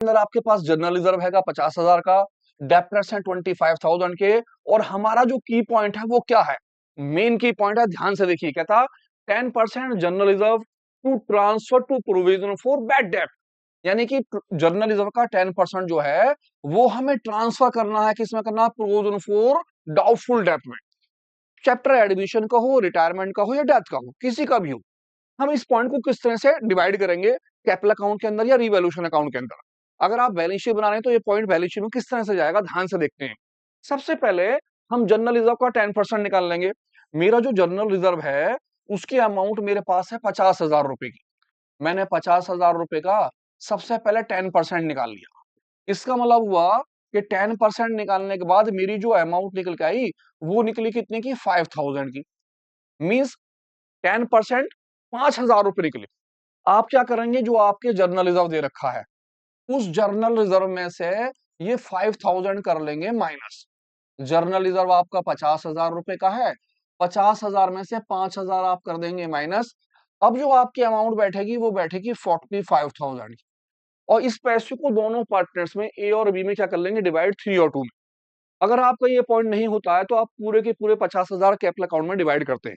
अंदर आपके पास general reserve हैगा 50,000 का, डेप्टर्स हैं 25,000 के, और हमारा जो की पॉइंट है वो क्या है, मेन की पॉइंट है, ध्यान से देखिए, कहता 10% general reserve to transfer to provision for bad debt, यानी कि जनरल रिजर्व का 10% जो है वो हमें ट्रांसफर करना है, किसमें करना है, प्रोविजन फॉर डाउटफुल डेट में। चैप्टर एडमिशन का हो, रिटायरमेंट का हो या डेथ का हो, किसी का भी हो, हम इस पॉइंट को किस तरह से डिवाइड करेंगे, कैपिटल अकाउंट के अंदर या रिवैल्यूएशन अकाउंट के अंदर। अगर आप बैलेंस शीट बना रहे हैं तो ये पॉइंट बैलेंस शीट में किस तरह से जाएगा, ध्यान से देखते हैं। सबसे पहले हम जनरल रिजर्व का 10% निकाल लेंगे। मेरा जो जनरल रिजर्व है उसकी अमाउंट मेरे पास है 50,000 रुपए की। मैंने 50,000 रुपए का सबसे पहले 10% निकाल लिया। इसका मतलब हुआ कि 10% निकालने के बाद मेरी जो अमाउंट निकल के आई वो निकली कितने की, 5,000 की। मीन्स 10% 5,000 रुपए निकले। आप क्या करेंगे, जो आपके जर्नल रिजर्व दे रखा है उस जर्नल रिजर्व में से ये 5,000 कर लेंगे माइनस। जर्नल रिजर्व आपका 50,000 रुपए का है, 50,000 में से 5,000 आप कर देंगे माइनस। अब जो आपकी अमाउंट बैठेगी वो बैठेगी 45,000 की, और इस पैसे को दोनों पार्टनर्स में ए और बी में क्या कर लेंगे, डिवाइड 3 और 2 में। अगर आपका ये पॉइंट नहीं होता है तो आप पूरे के पूरे 50,000 कैपिटल अकाउंट में डिवाइड करते हैं।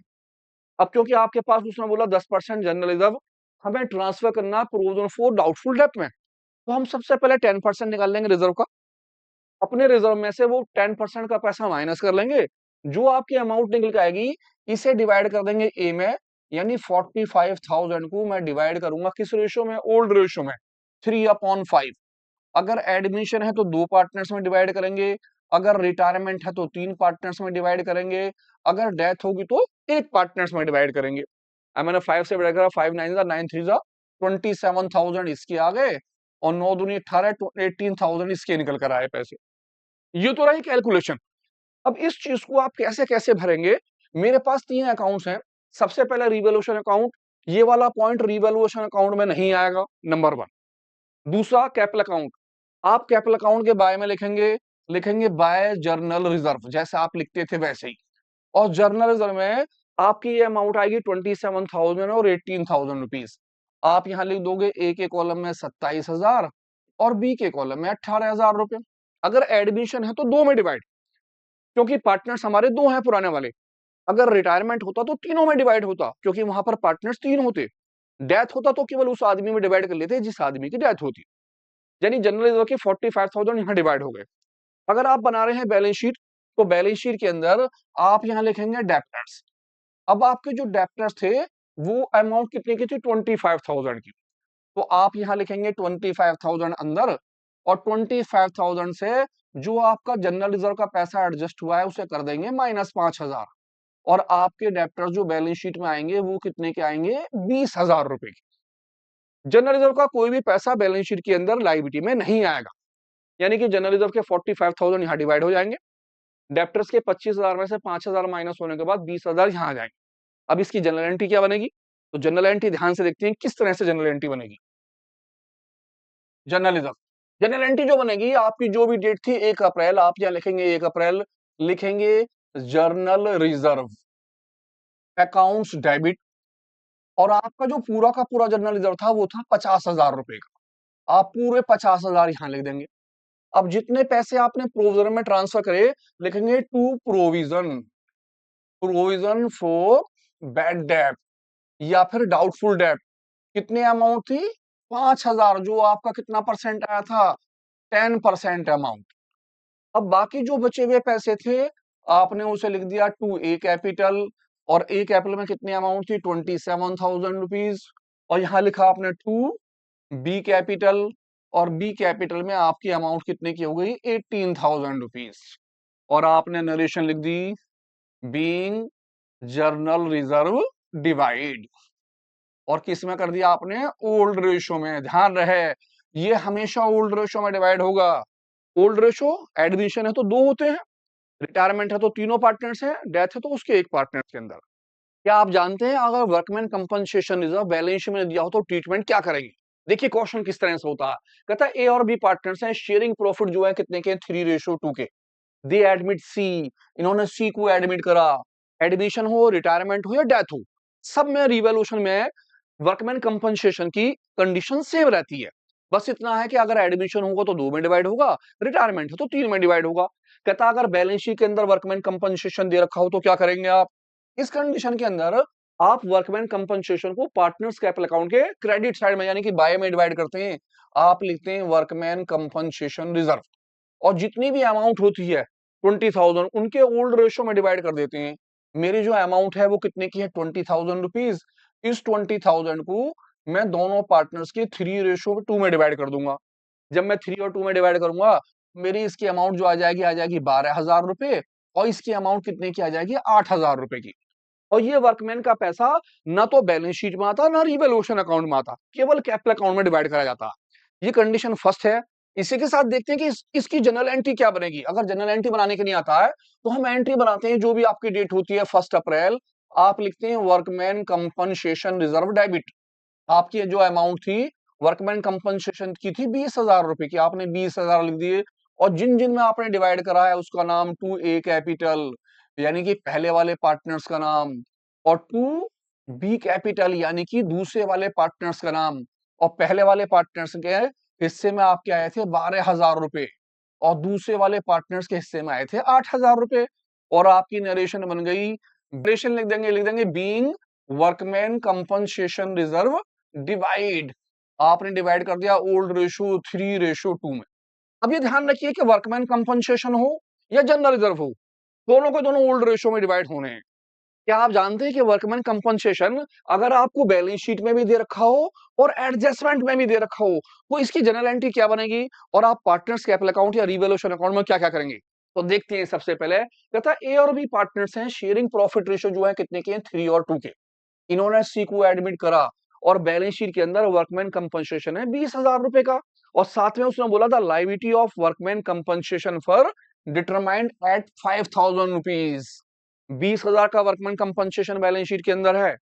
अब क्योंकि आपके पास उसने बोला 10% जनरल रिजर्व हमें ट्रांसफर करना प्रोविजन फॉर डाउटफुल डेट में, तो हम सबसे पहले 10% निकाल लेंगे रिजर्व का। अपने रिजर्व में से वो 10% का पैसा माइनस कर लेंगे, जो आपकी अमाउंट निकल के आएगी इसे डिवाइड कर देंगे ए में, यानी 45,000 को मैं डिवाइड करूंगा किस रेशियो में, ओल्ड रेशियो में, 3/5। अगर एडमिशन है तो 2 पार्टनर्स में डिवाइड करेंगे, अगर रिटायरमेंट है तो 3 पार्टनर्स में डिवाइड करेंगे, अगर डेथ होगी तो 1 पार्टनर्स में डिवाइड करेंगे। अब मैंने 5 से डिवाइड करा, 5 9 जा 9 3 जा 27,000 इसके आ गए, और 9 दूनी 18, 18,000 इसके निकल कर आए पैसे। ये तो रही कैलकुलेशन। अब इस चीज को आप कैसे कैसे भरेंगे, मेरे पास 3 अकाउंट्स हैं। सबसे पहले रिवैल्यूएशन अकाउंट, ये वाला पॉइंट रिवैल्यूएशन अकाउंट में नहीं आएगा, नंबर 1। दूसरा कैपिटल अकाउंट, आप कैपिटल अकाउंट के बाय में लिखेंगे, लिखेंगे बाय जर्नल रिजर्व, जैसे आप लिखते थे वैसे ही। और जर्नल रिजर्व में आपकी ये अमाउंट आएगी 27,000 और 18,000 रुपीज। आप यहां लिख दोगे ए के कॉलम में 27,000 और बी के कॉलम में 18,000 रुपए। अगर एडमिशन है तो 2 में डिवाइड, क्योंकि पार्टनर्स हमारे 2 हैं पुराने वाले। अगर रिटायरमेंट होता तो तीनों में डिवाइड होता, क्योंकि वहां पर पार्टनर्स 3 होते। डेथ होता तो केवल उस आदमी में डिवाइड कर लेते जिस आदमी की डेथ होती, यानी जनरल रिजर्व के 45,000 यहाँ डिवाइड हो गए। अगर आप बना रहे हैं बैलेंस शीट, तो बैलेंस शीट के अंदर आप यहाँ लिखेंगे डेप्टर्स। अब आपके जो डेप्टर्स थे वो अमाउंट कितने की थी, 25,000 की, तो आप यहाँ लिखेंगे 25,000 अंदर, और 25,000 से जो आपका जनरल रिजर्व का पैसा एडजस्ट हुआ है उसे कर देंगे माइनस 5,000, और आपके डेप्टर्स जो बैलेंस शीट में आएंगे वो कितने के आएंगे, 20,000 रुपए के। जनरल रिजर्व का कोई भी पैसा बैलेंस शीट के अंदर लाइबिलिटी में नहीं आएगा, यानी कि जनरल रिजर्व के 45,000 यहाँ डिवाइड हो जाएंगे, डेप्टर्स के 25,000 में से 5,000 माइनस होने के बाद 20,000 यहाँ आ जाएंगे। अब इसकी जनरल एंट्री क्या बनेगी, तो जनरल एंट्री ध्यान से देखते हैं किस तरह से जनरल एंट्री बनेगी। जनरल रिजर्व, जनरल एंट्री जो बनेगी, आपकी जो भी डेट थी 1 अप्रैल, आप यहाँ लिखेंगे 1 अप्रैल, लिखेंगे जर्नल रिजर्व अकाउंट्स डेबिट, और आपका जो पूरा का पूरा जनरल रिजर्व था वो था 50,000 रुपए का, आप पूरे 50,000 यहाँ लिख देंगे। अब जितने पैसे आपने प्रोविजन में ट्रांसफर करे, लिखेंगे to provision, provision for bad debt या फिर डाउटफुल डेट। कितने अमाउंट थी, 5,000, जो आपका कितना परसेंट आया था, 10% अमाउंट। अब बाकी जो बचे हुए पैसे थे आपने उसे लिख दिया टू ए कैपिटल, और ए कैपिटल में कितनी अमाउंट थी, 27,000 रुपीज, और यहां लिखा आपने टू बी कैपिटल, और बी कैपिटल में आपकी अमाउंट कितने की हो गई, 18,000 रुपीज, और आपने नरेशन लिख दी बीइंग जर्नल रिजर्व डिवाइड, और किस में कर दिया आपने, ओल्ड रेशो में। ध्यान रहे ये हमेशा ओल्ड रेशो में डिवाइड होगा। ओल्ड रेशो एडमिशन है तो 2 होते हैं, रिटायरमेंट है तो तीनों पार्टनर्स हैं, डेथ है तो उसके एक पार्टनर के अंदर। क्या आप जानते हैं अगर workman compensation reserve balance sheet में दिया हो तो ट्रीटमेंट क्या करेंगे, देखिए क्वेश्चन किस तरह से होता है। कहता है ए और बी पार्टनर्स हैं, शेयरिंग प्रॉफिट जो है कितने के, 3:2 के। दे एडमिट सी, इन्होंने सी को एडमिट करा, एडमिशन हो, रिटायरमेंट हो या डेथ हो, सब में रिवैल्यूएशन में वर्कमैन कंपनसेशन की कंडीशन सेम रहती है। बस इतना है कि अगर एडमिशन होगा तो 2 में डिवाइड होगा, रिटायरमेंट है तो 3 में डिवाइड होगा। कहता अगर बैलेंस शीट के अंदर वर्कमैन कंपनसेशन दे रखा हो तो क्या करेंगे आप? इस कंडीशन के अंदर आप वर्कमैन कंपनसेशन को पार्टनर्स कैपिटल अकाउंट के क्रेडिट साइड में यानी कि बाय में डिवाइड करते हैं। आप लिखते हैं वर्कमैन कंपनसेशन रिजर्व और जितनी भी अमाउंट होती है 20,000 उनके ओल्ड रेशियो में डिवाइड कर देते हैं। मेरी जो अमाउंट है वो कितने की है? 20,000 रुपीज। इस 20,000 को मैं दोनों पार्टनर्स के 3:2 में डिवाइड कर दूंगा। जब मैं 3 और 2 में डिवाइड करूंगा मेरी इसकी अमाउंट जो आ जाएगी 12,000 रुपए और इसकी अमाउंट कितने की आ जाएगी? 8,000 रुपए की। और ये वर्कमैन का पैसा ना तो बैलेंस शीट में आता ना रिवैल्यूएशन अकाउंट में आता, केवल कैपिटल अकाउंट में डिवाइड करा जाता। ये कंडीशन फर्स्ट है। इसी के साथ देखते हैं कि इसकी जनरल एंट्री क्या बनेगी। अगर जनरल एंट्री बनाने के नहीं आता है तो हम एंट्री बनाते हैं जो भी आपकी डेट होती है 1 अप्रैल। आप लिखते हैं वर्कमैन कंपनसेशन रिजर्व डेबिट। आपकी जो अमाउंट थी वर्कमैन कंपनसेशन की थी 20,000 रुपए की, आपने 20,000 लिख दिए और जिन जिन में आपने डिवाइड करा है उसका नाम 2A कैपिटल यानी कि पहले वाले पार्टनर्स का नाम और 2B कैपिटल यानी कि दूसरे वाले पार्टनर्स का नाम और पहले वाले पार्टनर्स के हिस्से में आपके आए थे 12,000 रुपए और दूसरे वाले पार्टनर्स के हिस्से में आए थे 8,000 रुपए और आपकी नरेशन बन गई। नरेशन लिख देंगे being workman compensation reserve divide. आपने डिवाइड कर दिया ओल्ड रेशो 3:2 में। अब ये ध्यान रखिए कि वर्कमैन कंपनसेशन हो या जनरल रिजर्व हो, दोनों के दोनों ओल्ड रेशो में डिवाइड होने हैं। क्या आप जानते हैं कि वर्कमैन कंपनसेशन अगर आपको बैलेंस शीट में भी दे रखा हो और एडजस्टमेंट में भी दे रखा हो तो इसकी जनरल एंट्री क्या बनेगी और आप पार्टनर्स कैपिटल अकाउंट या रिवैल्यूएशन अकाउंट में क्या क्या करेंगे? तो देखते हैं। सबसे पहले कहता ए और बी पार्टनर्स हैं, शेयरिंग प्रॉफिट रेशियो जो है कितने के हैं? 3 और 2 के। इन्होंने सी को एडमिट करा और बैलेंस शीट के अंदर वर्कमैन कंपनसेशन है 20,000 रुपए का और साथ में उसने बोला था liability of workman compensation for determined at 5,000 rupees. 20,000 का वर्कमैन कंपनसेशन बैलेंस शीट के अंदर है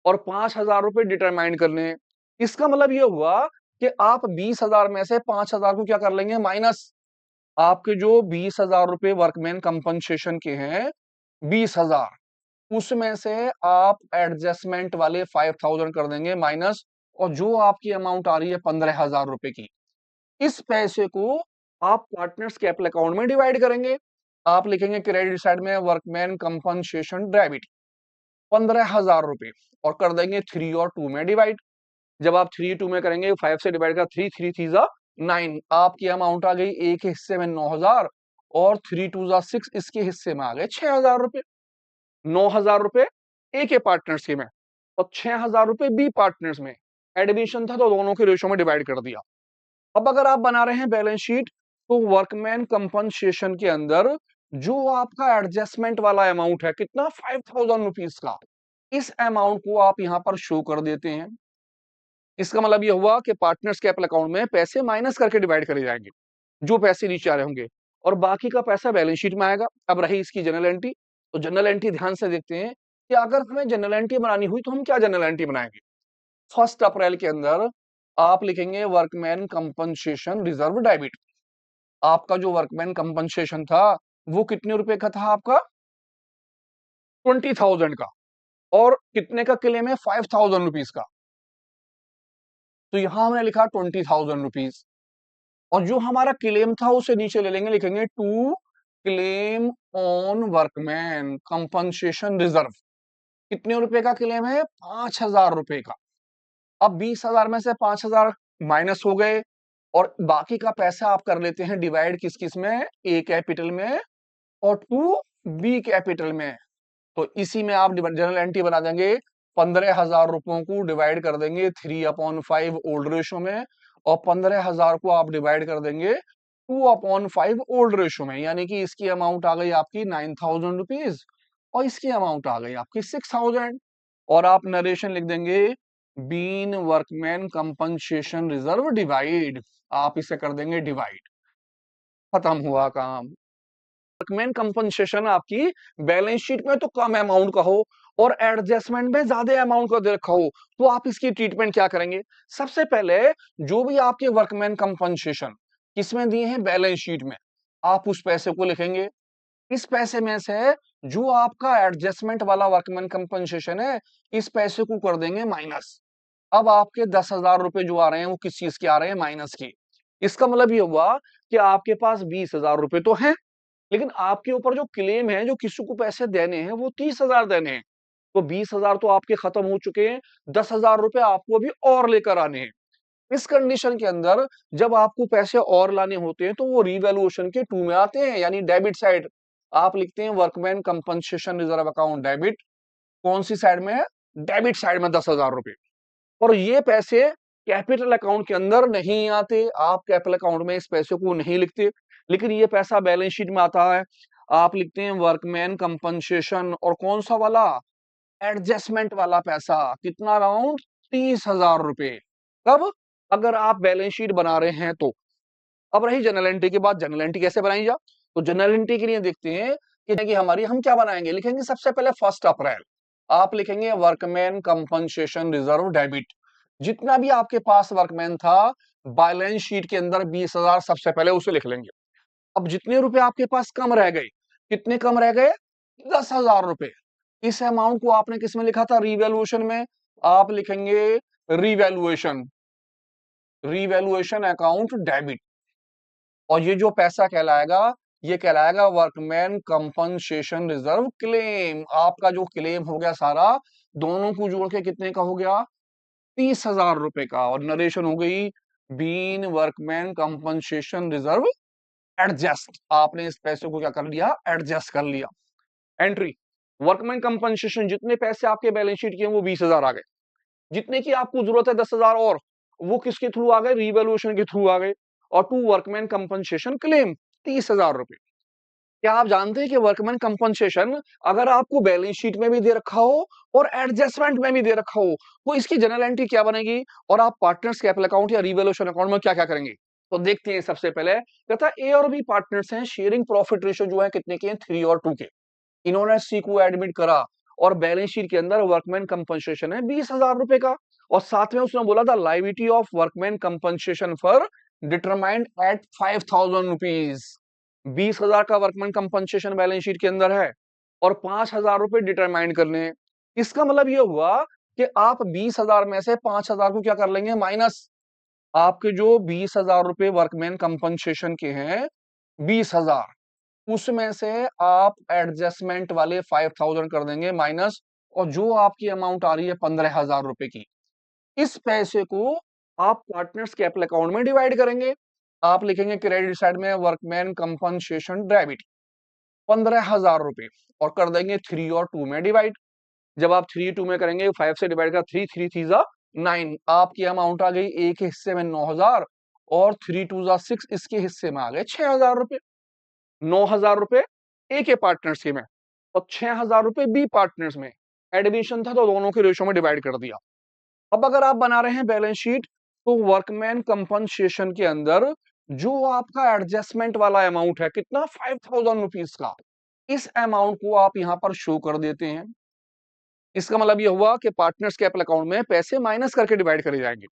और 5,000 रुपए डिटरमाइन करने हैं। इसका मतलब ये हुआ कि आप 20,000 में से 5,000 को क्या कर लेंगे? माइनस। आपके जो 20,000 रुपए वर्कमैन कंपनसेशन के हैं 20,000 उसमें से आप एडजस्टमेंट वाले 5,000 कर देंगे माइनस और जो आपकी अमाउंट आ रही है 15,000 रुपए की, इस पैसे को आप पार्टनर्स कैपिटल अकाउंट में डिवाइड करेंगे। आप लिखेंगे क्रेडिट साइड में वर्कमैन कंपनसेशन डेबिट 15,000 रुपए और कर देंगे 3 और 2 में डिवाइड। जब आप 3 2 में करेंगे 5 से डिवाइड कर 3 3 3 जा 9, आपकी अमाउंट आ गई ए के हिस्से में 9,000 और 3 2 जा 6 इसके हिस्से में आ गए 6,000 रुपए। 9,000 रुपए ए के पार्टनर्स के में और 6,000 रुपए बी पार्टनर्स में। एडमिशन था तो दोनों के रेशो में डिवाइड कर दिया। अब अगर आप बना रहे हैं बैलेंस शीट तो वर्कमैन कंपनसेशन के अंदर जो आपका एडजस्टमेंट वाला अमाउंट है कितना? 5,000 रुपीज का, इस अमाउंट को आप यहां पर शो कर देते हैं। इसका मतलब यह हुआ कि पार्टनर्स कैपिटल अकाउंट में पैसे माइनस करके डिवाइड करे जाएंगे, जो पैसे नीचे आ रहे होंगे और बाकी का पैसा बैलेंस शीट में आएगा। अब रही इसकी जनरल एंट्री, तो जनरल एंट्री ध्यान से देखते हैं कि अगर हमें जनरल एंट्री बनानी हुई तो हम क्या जनरल एंट्री बनाएंगे? 1 अप्रैल के अंदर आप लिखेंगे वर्कमैन कंपनसेशन रिजर्व डेबिट। आपका जो वर्कमैन कंपनसेशन था वो कितने रुपए का था? आपका 20,000 का और कितने का क्लेम है? 5,000 रुपीज का। तो यहां हमने लिखा 20,000 रुपीज और जो हमारा क्लेम था उसे नीचे ले लेंगे, लिखेंगे to claim on workman compensation reserve. कितने रुपए का क्लेम है? 5,000 रुपए का। अब 20,000 में से 5,000 माइनस हो गए और बाकी का पैसा आप कर लेते हैं डिवाइड किस किस में? ए कैपिटल में और 2B कैपिटल में। तो इसी में आप जनरल एंट्री बना देंगे। 15,000 रुपयों को डिवाइड कर देंगे 3/5 ओल्ड रेशो में और 15,000 को आप डिवाइड कर देंगे 2/5 ओल्ड रेशो में, यानी कि इसकी अमाउंट आ गई आपकी 9,000 रुपीज और इसकी अमाउंट आ गई आपकी 6,000 और आप नरेशन लिख देंगे being workman compensation reserve divide. आप इसे कर देंगे डिवाइड, खत्म हुआ काम। वर्कमैन कंपनसेशन आपकी बैलेंस शीट में तो कम अमाउंट का हो और एडजस्टमेंट में ज्यादा अमाउंट का दे रखा हो तो आप इसकी ट्रीटमेंट क्या करेंगे? सबसे पहले जो भी आपके वर्कमैन कंपनसेशन किसमें दिए हैं? बैलेंस शीट में। आप उस पैसे को लिखेंगे। इस पैसे में से जो आपका एडजस्टमेंट वाला वर्कमैन कंपनसेशन है इस पैसे को कर देंगे माइनस। अब आपके 10,000 रुपए जो आ रहे हैं वो किस चीज के आ रहे हैं? माइनस के। इसका मतलब ये हुआ कि आपके पास 20,000 रुपए तो हैं, लेकिन आपके ऊपर जो क्लेम है, जो किसी को पैसे देने हैं, वो 30,000 देने हैं। तो 20,000 तो आपके खत्म हो चुके हैं, 10,000 रुपए आपको अभी और लेकर आने हैं। इस कंडीशन के अंदर जब आपको पैसे और लाने होते हैं तो वो रिवैल्यूएशन के टू में आते हैं, यानी डेबिट साइड। आप लिखते हैं workman compensation reserve account debit. कौन सी साइड में है? डेबिट साइड में 10,000 रुपए। और ये पैसे कैपिटल अकाउंट के अंदर नहीं आते, आप कैपिटल अकाउंट में इस पैसे को नहीं लिखते, लेकिन ये पैसा बैलेंस शीट में आता है। आप लिखते हैं वर्कमैन कंपनसेशन, और कौन सा वाला? एडजस्टमेंट वाला पैसा। कितना? अराउंड 30,000 रुपए। कब? अगर आप बैलेंस शीट बना रहे हैं तो। अब रही जनरल एंट्री की बात, जनरल एंट्री कैसे बनाई जा? तो जनरल एंट्री के लिए देखते हैं कि हमारी हम क्या बनाएंगे। लिखेंगे सबसे पहले 1 अप्रैल, आप लिखेंगे वर्कमैन कंपनसेशन रिजर्व डेबिट। जितना भी आपके पास वर्कमैन था बैलेंस शीट के अंदर 20,000 सबसे पहले उसे लिख लेंगे। अब जितने रुपए आपके पास कम रह गए, कितने कम रह गए? 10,000 रुपए। इस अमाउंट को आपने किस में लिखा था? रिवैल्यूएशन में। आप लिखेंगे रिवैल्यूएशन, रिवैल्यूएशन अकाउंट डेबिट। और ये जो पैसा कहलाएगा, ये कहलाएगा वर्कमैन कंपनसेशन रिजर्व क्लेम। आपका जो क्लेम हो गया सारा, दोनों को जोड़ के कितने का हो गया? 30,000 रुपए का। और नरेशन हो गई being workman compensation reserve adjust. आपने इस पैसे को क्या कर लिया? एडजस्ट कर लिया। एंट्री वर्कमैन कंपनसेशन, जितने पैसे आपके बैलेंस शीट के हैं वो 20,000 आ गए। जितने की आपको जरूरत है 10,000 और, वो किसके थ्रू आ गए? रिवैल्यूएशन के थ्रू आ गए। और टू वर्कमैन कंपनसेशन क्लेम 30,000 रुपए। क्या आप जानते हैं कि वर्कमैन कंपनसेशन अगर आपको बैलेंस शीट में भी दे रखा हो और एडजस्टमेंट में भी दे रखा हो, तो इसकी जनरल एंट्री क्या बनेगी? और आप पार्टनर्स कैपिटल अकाउंट या रिवैल्यूएशन अकाउंट में क्या क्या करेंगे? तो देखते हैं। सबसे पहले कहता है ए और बी पार्टनर्स हैं, शेयरिंग प्रॉफिट रेशियो जो है कितने के हैं? 3 और 2 के। इन्होंने सी को एडमिट करा और बैलेंस शीट के अंदर वर्कमैन कंपनसेशन है 20,000 रुपए का। और साथ में उसने बोला था liability of workman compensation for determined at 5,000 rupees. 20,000 का वर्कमैन कंपनसेशन बैलेंस शीट के अंदर है और 5,000 रुपए डिटरमाइंड करने हैं। इसका मतलब ये हुआ कि आप 20,000 में से 5,000 को क्या कर लेंगे? माइनस। आपके जो 20,000 रुपए वर्कमैन कंपनसेशन के हैं, 20,000, उसमें से आप एडजस्टमेंट वाले 5,000 कर देंगे माइनस। और जो आपकी अमाउंट आ रही है 15,000 रुपए की, इस पैसे को आप पार्टनर्स कैपिटल अकाउंट में डिवाइड करेंगे। आप लिखेंगे क्रेडिट साइड में वर्कमैन कंपनसेशन डेबिट 15,000 रुपए, और कर देंगे 3 और 2 में डिवाइड। जब आप 3 2 में करेंगे, 5 से डिवाइड कर 3 3 3 जा 9, आपकी अमाउंट आ गई एक के हिस्से में 9,000 और 3 2 जा 6, इसके हिस्से में आ गए 6,000 रुपए। 9,000 रुपए ए के पार्टनर्स के में और 6,000 रुपए बी पार्टनर्स में। एडमिशन था तो दोनों के रेशो में डिवाइड कर दिया। अब अगर आप बना रहे हैं बैलेंस शीट, तो वर्कमैन कंपनसेशन के अंदर जो आपका एडजस्टमेंट वाला अमाउंट है कितना? 5,000 रुपीज का, इस अमाउंट को आप यहां पर शो कर देते हैं। इसका मतलब यह हुआ कि पार्टनर्स कैपिटल अकाउंट में पैसे माइनस करके डिवाइड करे जाएंगे,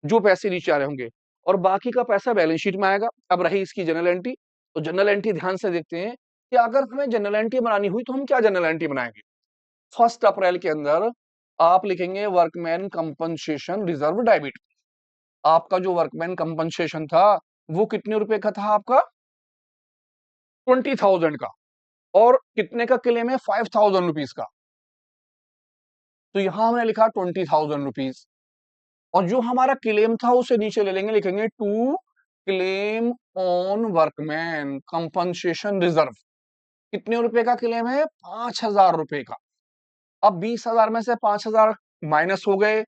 जो पैसे नीचे आ रहे होंगे, और बाकी का पैसा बैलेंस शीट में आएगा। अब रही इसकी जनरल एंट्री, तो जनरल एंट्री ध्यान से देखते हैं कि अगर हमें जनरल एंट्री बनानी हुई तो हम क्या जनरल एंट्री बनाएंगे। 1 अप्रैल के अंदर आप लिखेंगे वर्कमैन कंपनसेशन रिजर्व डेबिट। आपका जो वर्कमैन कंपनसेशन था वो कितने रुपए का था? आपका 20,000 का। और कितने का क्लेम है? 5,000 रुपीज का। तो यहां हमने लिखा 20,000 रुपीज, और जो हमारा क्लेम था उसे नीचे ले लेंगे, लिखेंगे to claim on workman compensation reserve. कितने रुपए का क्लेम है? 5,000 रुपए का। अब 20,000 में से 5,000 माइनस हो गए,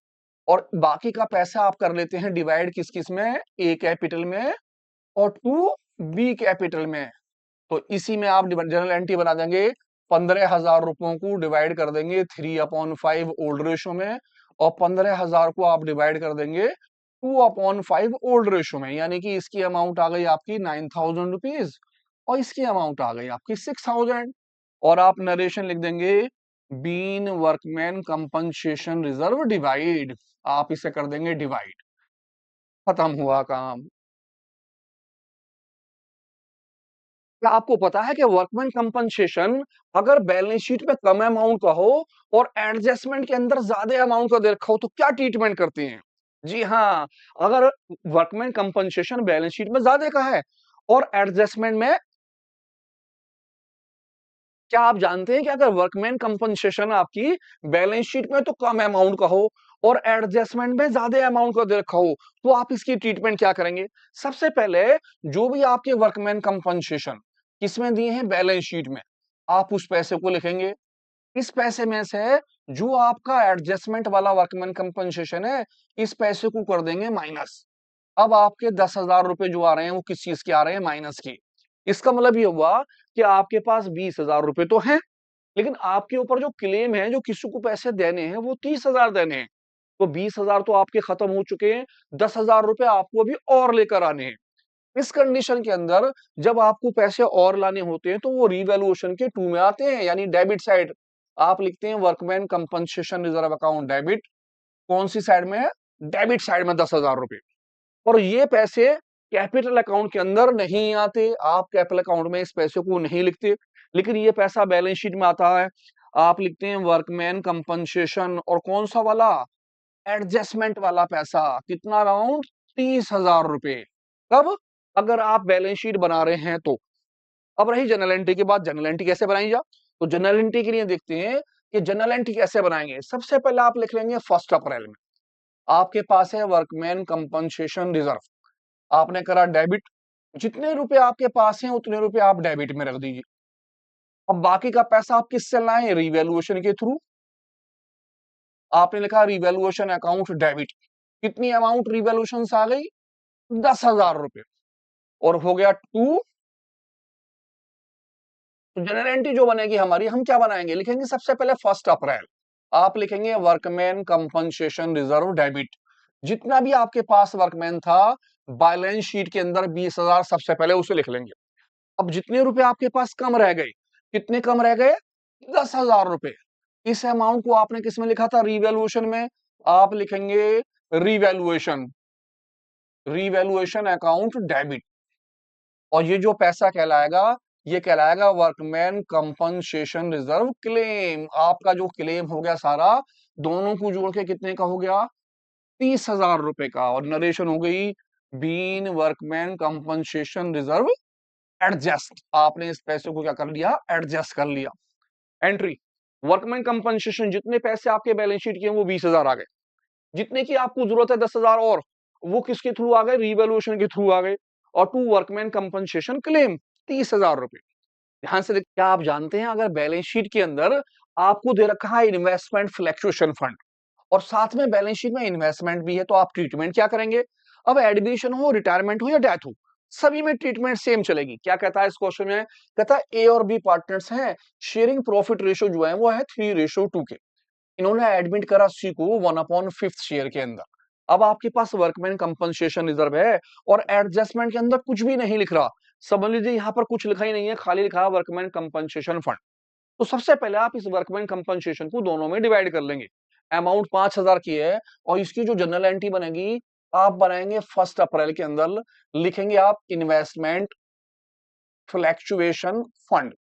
और बाकी का पैसा आप कर लेते हैं डिवाइड किस किस में? ए कैपिटल में और टू बी कैपिटल में। तो इसी में आप जनरल एंट्री बना देंगे। 15,000 रुपयों को डिवाइड कर देंगे 3/5 ओल्ड रेशो में, और 15,000 को आप डिवाइड कर देंगे 2/5 ओल्ड रेशो में। यानी कि इसकी अमाउंट आ गई आपकी 9,000 रुपीज और इसकी अमाउंट आ गई आपकी 6,000। और आप नरेशन लिख देंगे being workman compensation reserve divide. आप इसे कर देंगे डिवाइड। खत्म हुआ काम। क्या आपको पता है कि वर्कमैन कंपनसेशन अगर बैलेंस शीट में कम अमाउंट का हो और एडजस्टमेंट के अंदर ज्यादा अमाउंट का दे रखा हो तो क्या ट्रीटमेंट करती हैं? जी हाँ, अगर वर्कमैन कंपनसेशन बैलेंस शीट में ज्यादा का है और एडजस्टमेंट में, क्या आप जानते हैं कि अगर वर्कमैन कंपनसेशन आपकी बैलेंस शीट में तो कम अमाउंट का हो और एडजस्टमेंट में ज्यादा अमाउंट का दे रखा हो तो आप इसकी ट्रीटमेंट क्या करेंगे? सबसे पहले जो भी आपके वर्कमैन कंपनसेशन किसमें दिए हैं बैलेंस शीट में, आप उस पैसे को लिखेंगे। इस पैसे में से जो आपका एडजस्टमेंट वाला वर्कमैन कंपनसेशन है इस पैसे को कर देंगे माइनस। अब आपके 10,000 रुपए जो आ रहे हैं वो किस चीज के आ रहे हैं? माइनस के। इसका मतलब ये हुआ कि आपके पास 20,000 रुपए तो हैं, लेकिन आपके ऊपर जो क्लेम है, जो किसी को पैसे देने हैं वो 30,000 देने हैं। तो 20,000 तो आपके खत्म हो चुके हैं, 10,000 रुपए आपको अभी और लेकर आने हैं। इस कंडीशन के अंदर जब आपको पैसे और लाने होते हैं तो वो रिवैल्यूएशन के टू में आते हैं, यानी डेबिट साइड। आप लिखते हैं workman compensation reserve account debit. कौन सी साइड में है? डेबिट साइड में 10,000 रुपए। और ये पैसे कैपिटल अकाउंट के अंदर नहीं आते, आप कैपिटल अकाउंट में इस पैसे को नहीं लिखते, लेकिन ये पैसा बैलेंस शीट में आता है। आप लिखते हैं वर्कमैन कंपनसेशन और कौन सा वाला? एडजस्टमेंट वाला पैसा। कितना अमाउंट? 30,000 रुपए। कब? अगर आप बैलेंस शीट बना रहे हैं तो। अब रही जनरल एंट्री की बात, जनरल एंट्री कैसे बनाई जा? तो जनरल एंट्री के लिए देखते हैं कि जनरल एंट्री कैसे बनाएंगे। सबसे पहले आप लिख लेंगे 1 अप्रैल में आपके पास है वर्कमैन कंपनसेशन रिजर्व, आपने करा डेबिट। जितने रुपए आपके पास हैं उतने रुपए आप डेबिट में रख दीजिए। अब बाकी का पैसा आप किससे लाएं? रिवैल्यूएशन के थ्रू। आपने लिखा रिवैल्यूएशन अकाउंट डेबिट। कितनी अमाउंट रिवैल्यूएशन से आ गई? 10,000 रुपए। और हो गया टू। तो जनरल एंट्री जो बनेगी हमारी, हम क्या बनाएंगे? लिखेंगे सबसे पहले 1 अप्रैल आप लिखेंगे वर्कमैन कंपनसेशन रिजर्व डेबिट। जितना भी आपके पास वर्कमैन था बैलेंस शीट के अंदर 20,000 सबसे पहले उसे लिख लेंगे। अब जितने रुपए आपके पास कम रह गए, कितने कम रह गए? 10,000 रुपए। इस अमाउंट को आपने किस में लिखा था? रिवैल्यूएशन में। आप लिखेंगे रिवैल्यूएशन, रिवैल्यूएशन अकाउंट डेबिट। और ये जो पैसा कहलाएगा ये कहलाएगा वर्कमैन कंपनसेशन रिजर्व क्लेम। आपका जो क्लेम हो गया सारा, दोनों को जोड़ के कितने का हो गया? 30,000 रुपए का। और नरेशन हो गई being workman compensation reserve adjust. आपने इस पैसे को क्या कर लिया? एडजस्ट कर लिया। एंट्री वर्कमैन कंपनसेशन, जितने पैसे आपके बैलेंस शीट के हैं वो 20,000 आ गए। जितने की आपको जरूरत है 10,000 और, वो किसके थ्रू आ गए? रिवैल्यूएशन के थ्रू आ गए। और टू वर्कमैन कंपनसेशन क्लेम 30,000 रुपए। ध्यान से क्या आप जानते हैं अगर बैलेंस शीट के अंदर आपको दे रखा है इन्वेस्टमेंट फ्लैक्चुएशन फंड और साथ में बैलेंस शीट में इन्वेस्टमेंट भी है तो आप ट्रीटमेंट क्या करेंगे? अब एडमिशन हो, रिटायरमेंट हो या डेथ हो, सभी में ट्रीटमेंट सेम चलेगी। क्या कहता है इस क्वेश्चन में? कहता है ए और बी पार्टनर्स हैं, शेयरिंग प्रॉफिट रेशियो जो है वो है 3:2 के। इन्होंने एडमिट करा सी को 1/5 शेयर के अंदर। अब आपके पास वर्कमैन कंपनसेशन रिजर्व है और एडजस्टमेंट के अंदर कुछ भी नहीं लिख रहा। समझ लीजिए यहाँ पर कुछ लिखा ही नहीं है, खाली लिखा है वर्कमैन कंपनसेशन फंड। तो सबसे पहले आप इस वर्कमैन कंपनसेशन को दोनों में डिवाइड कर लेंगे। अमाउंट 5,000 की है और इसकी जो जनरल एंट्री बनेगी आप बनाएंगे 1 अप्रैल के अंदर। लिखेंगे आप इन्वेस्टमेंट फ्लैक्चुएशन फंड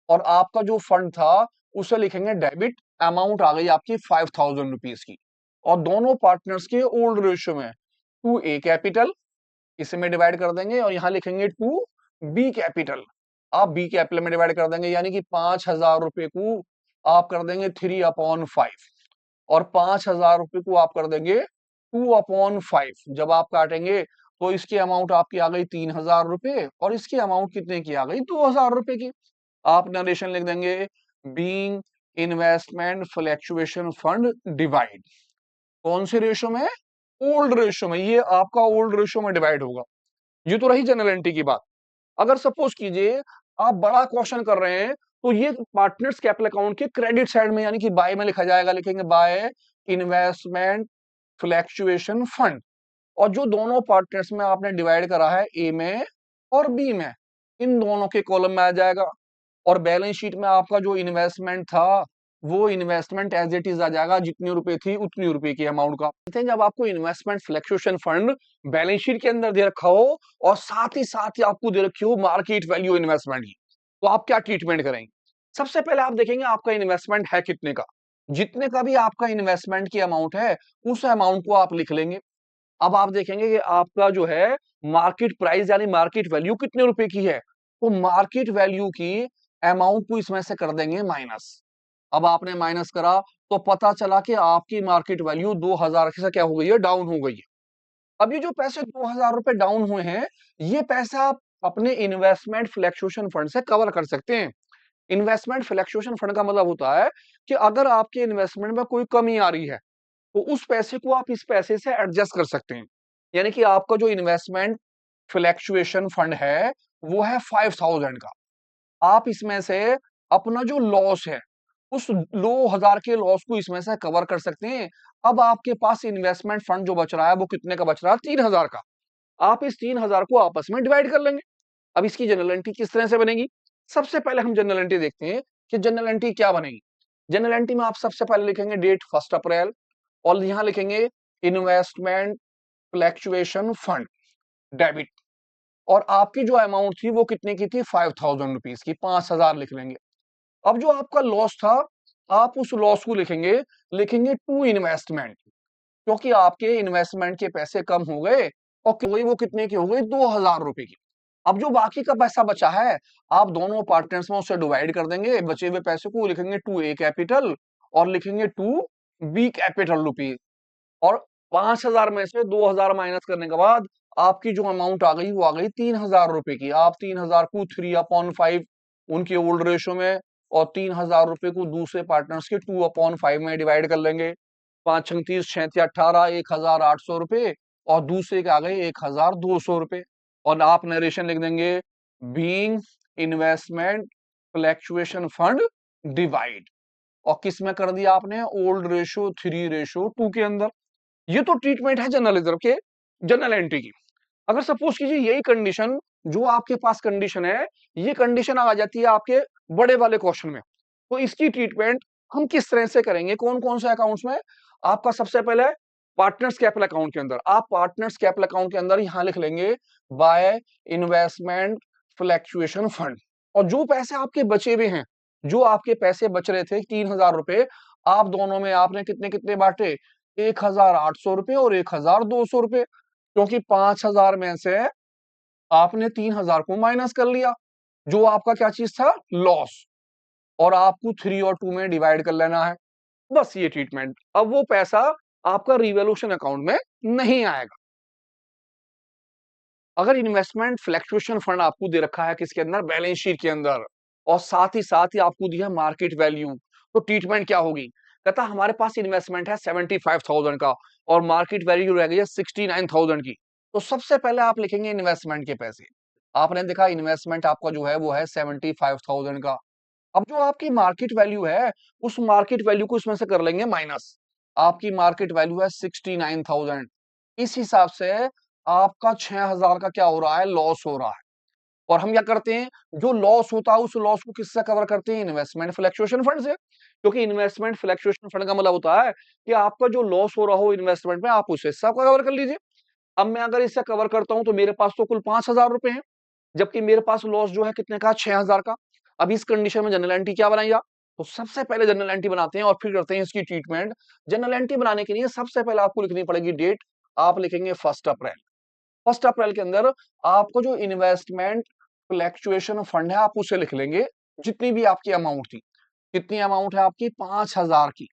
और आपका जो फंड था उसे लिखेंगे डेबिट। अमाउंट आ गई आपकी 5,000 रुपीज की। और दोनों पार्टनर्स के ओल्ड रेशियो में 2A कैपिटल, इसमें डिवाइड कर देंगे और यहां लिखेंगे 2B कैपिटल। आप बी कैपिटल में डिवाइड कर देंगे, यानी कि 5,000 रुपए को आप कर देंगे 3/5 और 5,000 रुपए को आप कर देंगे 2/5। जब आप काटेंगे तो इसकी अमाउंट आपकी आ गई 3,000 रुपए और इसकी अमाउंट कितने की आ गई? 2,000 रुपए की। आप नरेशन लिख देंगे being investment fluctuation fund divide. कौन से रेशो में? ओल्ड रेशो में। ये आपका ओल्ड रेशो में डिवाइड होगा। ये तो रही जनरल एंट्री की बात। अगर सपोज कीजिए आप बड़ा क्वेश्चन कर रहे हैं तो ये पार्टनर्स कैपिटल अकाउंट के क्रेडिट साइड में यानी कि बाय में लिखा जाएगा। लिखेंगे बाय इन्वेस्टमेंट फ्लैक्चुएशन फंड। और जो दोनों पार्टनर्स में आपने डिवाइड करा है ए में और बी में, इन दोनों के कॉलम में आ जाएगा। और बैलेंस शीट में आपका जो इन्वेस्टमेंट था वो इन्वेस्टमेंट एज इट इज आ जाएगा, जितनी रुपए थी उतनी रुपए की अमाउंट का। जब आपको investment fluctuation fund balance sheet के अंदर दे रखा हो और साथ ही आपको दे रखी हो मार्केट वैल्यू इन्वेस्टमेंट की, तो आप क्या ट्रीटमेंट करेंगे? सबसे पहले आप देखेंगे आपका इन्वेस्टमेंट है कितने का। जितने का भी आपका इन्वेस्टमेंट की अमाउंट है, उस अमाउंट को आप लिख लेंगे। अब आप देखेंगे कि आपका जो है मार्केट प्राइस यानी मार्केट वैल्यू कितने रुपए की है, तो मार्केट वैल्यू की अमाउंट को इसमें से कर देंगे माइनस। अब आपने माइनस करा तो पता चला कि आपकी मार्केट वैल्यू 2000 से क्या हो गई है, डाउन हो गई है। अब ये जो पैसे 2000 रुपए डाउन हुए हैं, ये पैसा आप अपने इन्वेस्टमेंट फ्लक्चुएशन फंड से कवर कर सकते हैं। इन्वेस्टमेंट फ्लक्चुएशन फंड का मतलब होता है कि अगर आपके इन्वेस्टमेंट में कोई कमी आ रही है, तो उस पैसे को आप इस पैसे से एडजस्ट कर सकते हैं। यानी कि आपका जो इन्वेस्टमेंट फ्लक्चुएशन फंड है, वो है 5000 का। आप इसमें से अपना जो लॉस है, उस 2000 के लॉस को इसमें से कवर कर सकते हैं। अब आपके पास इन्वेस्टमेंट फंड जो बच रहा है, वो कितने का बच रहा है? 3000 का। आप इस 3000 को आपस में डिवाइड कर लेंगे। अब इसकी जनरल एंट्री किस तरह से बनेगी? सबसे पहले हम जनरल एंट्री देखते हैं कि जनरल एंट्री क्या बनेगी। जनरल एंट्री में आप सबसे पहले लिखेंगे डेट 1 अप्रैल और यहां लिखेंगे इन्वेस्टमेंट फ्लक्चुएशन फंड डेबिट, और आपकी जो अमाउंट थी वो कितने की थी? 5000 रुपीज की, 5000 लिख लेंगे। अब जो आपका लॉस था, आप उस लॉस को लिखेंगे, लिखेंगे टू इन्वेस्टमेंट, क्योंकि आपके इन्वेस्टमेंट के पैसे कम हो गए और वो कितने की हो गई? 2000 रुपए की। अब जो बाकी का पैसा बचा है, आप दोनों पार्टनर्स में उसे डिवाइड कर देंगे। बचे हुए पैसे को लिखेंगे टू ए कैपिटल और लिखेंगे टू बी कैपिटल रुपीज, और 5000 में से 2000 माइनस करने के बाद आपकी जो अमाउंट आ गई, वो आ गई 3000 रुपए की। आप 3000 को 3/5 उनके ओल्ड रेशो में और 3000 रुपए को दूसरे पार्टनर्स के 2/5 में डिवाइड कर लेंगे। 5 छंग 30, 6 18, 1800 रुपए, और दूसरे के आ गए 1200 रुपए। और आप नरेशन लिख देंगे, being investment fluctuation fund divide, और किस में कर दिया आपने? ओल्ड रेशो 3:2 के अंदर। ये तो ट्रीटमेंट है जनरल रिजर्व के, जनरल एंट्री की। अगर सपोज कीजिए यही कंडीशन, जो आपके पास कंडीशन है, ये कंडीशन आ जाती है आपके बड़े वाले क्वेश्चन में, तो इसकी ट्रीटमेंट हम किस तरह से करेंगे? कौन कौन से अकाउंट्स में? आपका सबसे पहले पार्टनर्स कैपिटल अकाउंट के अंदर, आप पार्टनर्स कैपिटल अकाउंट के अंदर यहां लिख लेंगे बाय इन्वेस्टमेंट फ्लक्चुएशन फंड। और जो पैसे आपके बचे हुए हैं, जो आपके पैसे बच रहे थे 3000 रुपए, आप दोनों में आपने कितने कितने बांटे? 1800 रुपए और 1200 रुपए, क्योंकि 5000 में से आपने 3000 को माइनस कर लिया, जो आपका क्या चीज था? लॉस। और आपको 3 और 2 में डिवाइड कर लेना है। बस ये ट्रीटमेंट। अब वो पैसा आपका रिवॉल्यूशन अकाउंट में नहीं आएगा। अगर इन्वेस्टमेंट फ्लक्चुएशन फंड आपको दे रखा है किसके अंदर? बैलेंस शीट के अंदर, और साथ ही आपको दिया मार्केट वैल्यू, तो ट्रीटमेंट क्या होगी? कहता हमारे पास इन्वेस्टमेंट है 75,000 का और मार्केट वैल्यू रह गई है 69,000 की। तो सबसे पहले आप लिखेंगे इन्वेस्टमेंट के पैसे। आपने देखा इन्वेस्टमेंट आपका जो है वो है 75,000 का। अब जो आपकी मार्केट वैल्यू है, उस मार्केट वैल्यू को इसमें से कर लेंगे माइनस। आपकी मार्केट वैल्यू है 69,000। इस हिसाब से आपका 6000 का क्या हो रहा है? लॉस हो रहा है। और हम क्या करते हैं, जो लॉस होता है उस लॉस को किससे कवर करते हैं? इन्वेस्टमेंट फ्लक्चुएशन फंड से। क्योंकि इन्वेस्टमेंट फ्लक्चुएशन फंड का मतलब होता है कि आपका जो लॉस हो रहा हो इन्वेस्टमेंट में, आप उस हिस्सा को कवर कर लीजिए। अब मैं अगर इससे कवर करता हूं तो मेरे पास तो कुल 5000 रुपए हैं, जबकि मेरे पास लॉस जो है कितने का? 6000 का। अब इस कंडीशन में जनरल एंट्री क्या बनाई आप? तो सबसे पहले जनरल एंट्री बनाते हैं और फिर करते हैं इसकी ट्रीटमेंट। जनरल एंट्री बनाने के लिए सबसे पहले आपको लिखनी पड़ेगी डेट। आप लिखेंगे 1 अप्रैल। 1 अप्रैल के अंदर आपको जो इन्वेस्टमेंट फ्लक्चुएशन फंड है, आप उसे लिख लेंगे, जितनी भी आपकी अमाउंट थी। कितनी अमाउंट है आपकी? 5000 की।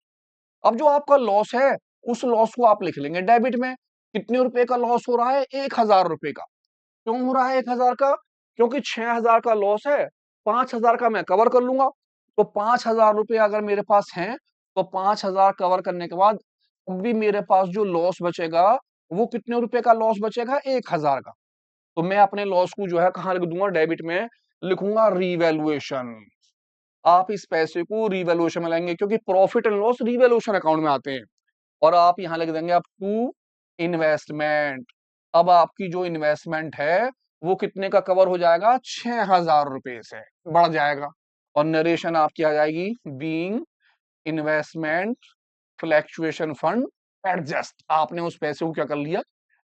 अब जो आपका लॉस है, उस लॉस को आप लिख लेंगे डेबिट में। कितने रुपए का लॉस हो रहा है? 1000 रुपए का। क्यों हो रहा है 1000 का? क्योंकि 6000 का लॉस है, 5000 का मैं कवर कर लूंगा। तो 5000 रुपए अगर मेरे पास हैं, तो 5000 कवर करने के बाद अब भी मेरे पास जो लॉस बचेगा, वो कितने रुपए का लॉस बचेगा? 1000 का। तो मैं अपने लॉस को जो है कहां लिख दूंगा? डेबिट में लिखूंगा रिवैल्यूएशन। आप इस पैसे को रिवैल्यूएशन में लाएंगे, क्योंकि profit and loss revaluation account में आते हैं। और आप यहां लिख देंगे अब टू इन्वेस्टमेंट। अब आपकी जो इन्वेस्टमेंट है, वो कितने का कवर हो जाएगा? 6000 रुपए से बढ़ जाएगा। और नरेशन आपकी आ जाएगी, being investment fluctuation fund adjust, आपने उस पैसे को क्या कर लिया,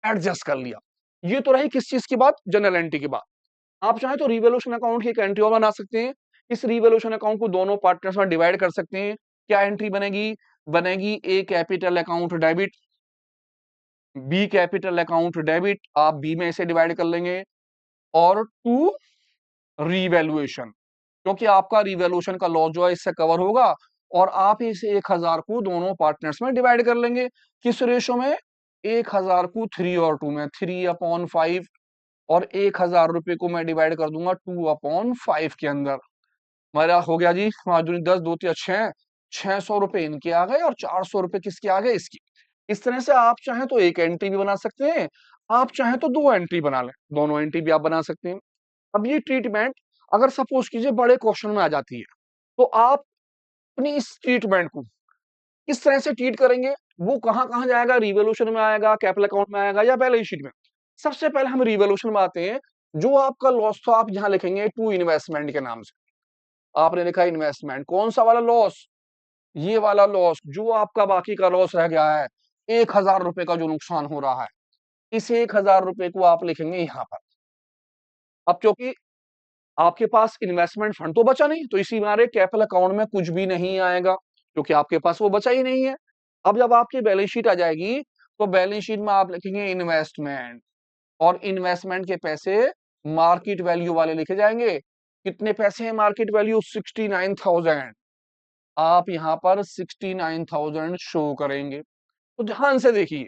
एडजस्ट कर लिया। ये तो रही किस चीज की बात, जनरल एंट्री की बात। आप चाहें तो रिवोल्यूशन अकाउंट की एक एंट्री और बना सकते हैं। इस रिवोल्यूशन अकाउंट को दोनों पार्टनर्स में डिवाइड कर सकते हैं। क्या एंट्री बनेगी, बनेगी A capital account debit, B capital account debit, आप बी में इसे डिवाइड कर लेंगे, और टू रिवैल्यूएशन, क्योंकि आपका रिवैल्यूएशन का लॉस जो है इससे कवर होगा, और आप इस 1000 को दोनों पार्टनर्स में डिवाइड कर लेंगे। किस रेशो में, 1000 को 3 और 2 में, 3/5, और 1000 रुपए को मैं डिवाइड कर दूंगा 2/5 के अंदर। मेरा हो गया जी 5 दूनी 10, 2 तिया 6, 600 रुपए इनके आ गए और 400 रुपए किसके आ गए, इसकी। इस तरह से आप चाहें तो एक एंट्री भी बना सकते हैं, आप चाहें तो दो एंट्री बना लें, दोनों एंट्री भी आप बना सकते हैं। अब ये ट्रीटमेंट अगर सपोज कीजिए बड़े क्वेश्चन में आ जाती है, तो आप अपनी इस ट्रीटमेंट को किस तरह से ट्रीट करेंगे, वो कहां कहां जाएगा, रिवोल्यूशन में आएगा, कैपिटल अकाउंट में आएगा, या बैलेंस शीट में। सबसे पहले हम रिवोल्यूशन में आते हैं। जो आपका लॉस था आप यहां लिखेंगे टू इन्वेस्टमेंट के नाम से, आपने लिखा इन्वेस्टमेंट, कौन सा वाला लॉस, ये वाला लॉस, जो आपका बाकी का लॉस रह गया है, 1000 रुपए का जो नुकसान हो रहा है, इस 1000 रुपए को आप लिखेंगे यहां पर। अब क्योंकि आपके पास इन्वेस्टमेंट फंड तो बचा नहीं, तो इसी मारे कैपिटल अकाउंट में कुछ भी नहीं आएगा, क्योंकि आपके पास वो बचा ही नहीं है। अब जब आपकी बैलेंस शीट आ जाएगी, तो बैलेंस शीट में आप लिखेंगे इन्वेस्टमेंट, और इन्वेस्टमेंट के पैसे मार्केट वैल्यू वाले लिखे जाएंगे। कितने पैसे हैं मार्केट वैल्यू, 69,000, आप यहां पर 69,000 शो करेंगे। तो ध्यान से देखिए,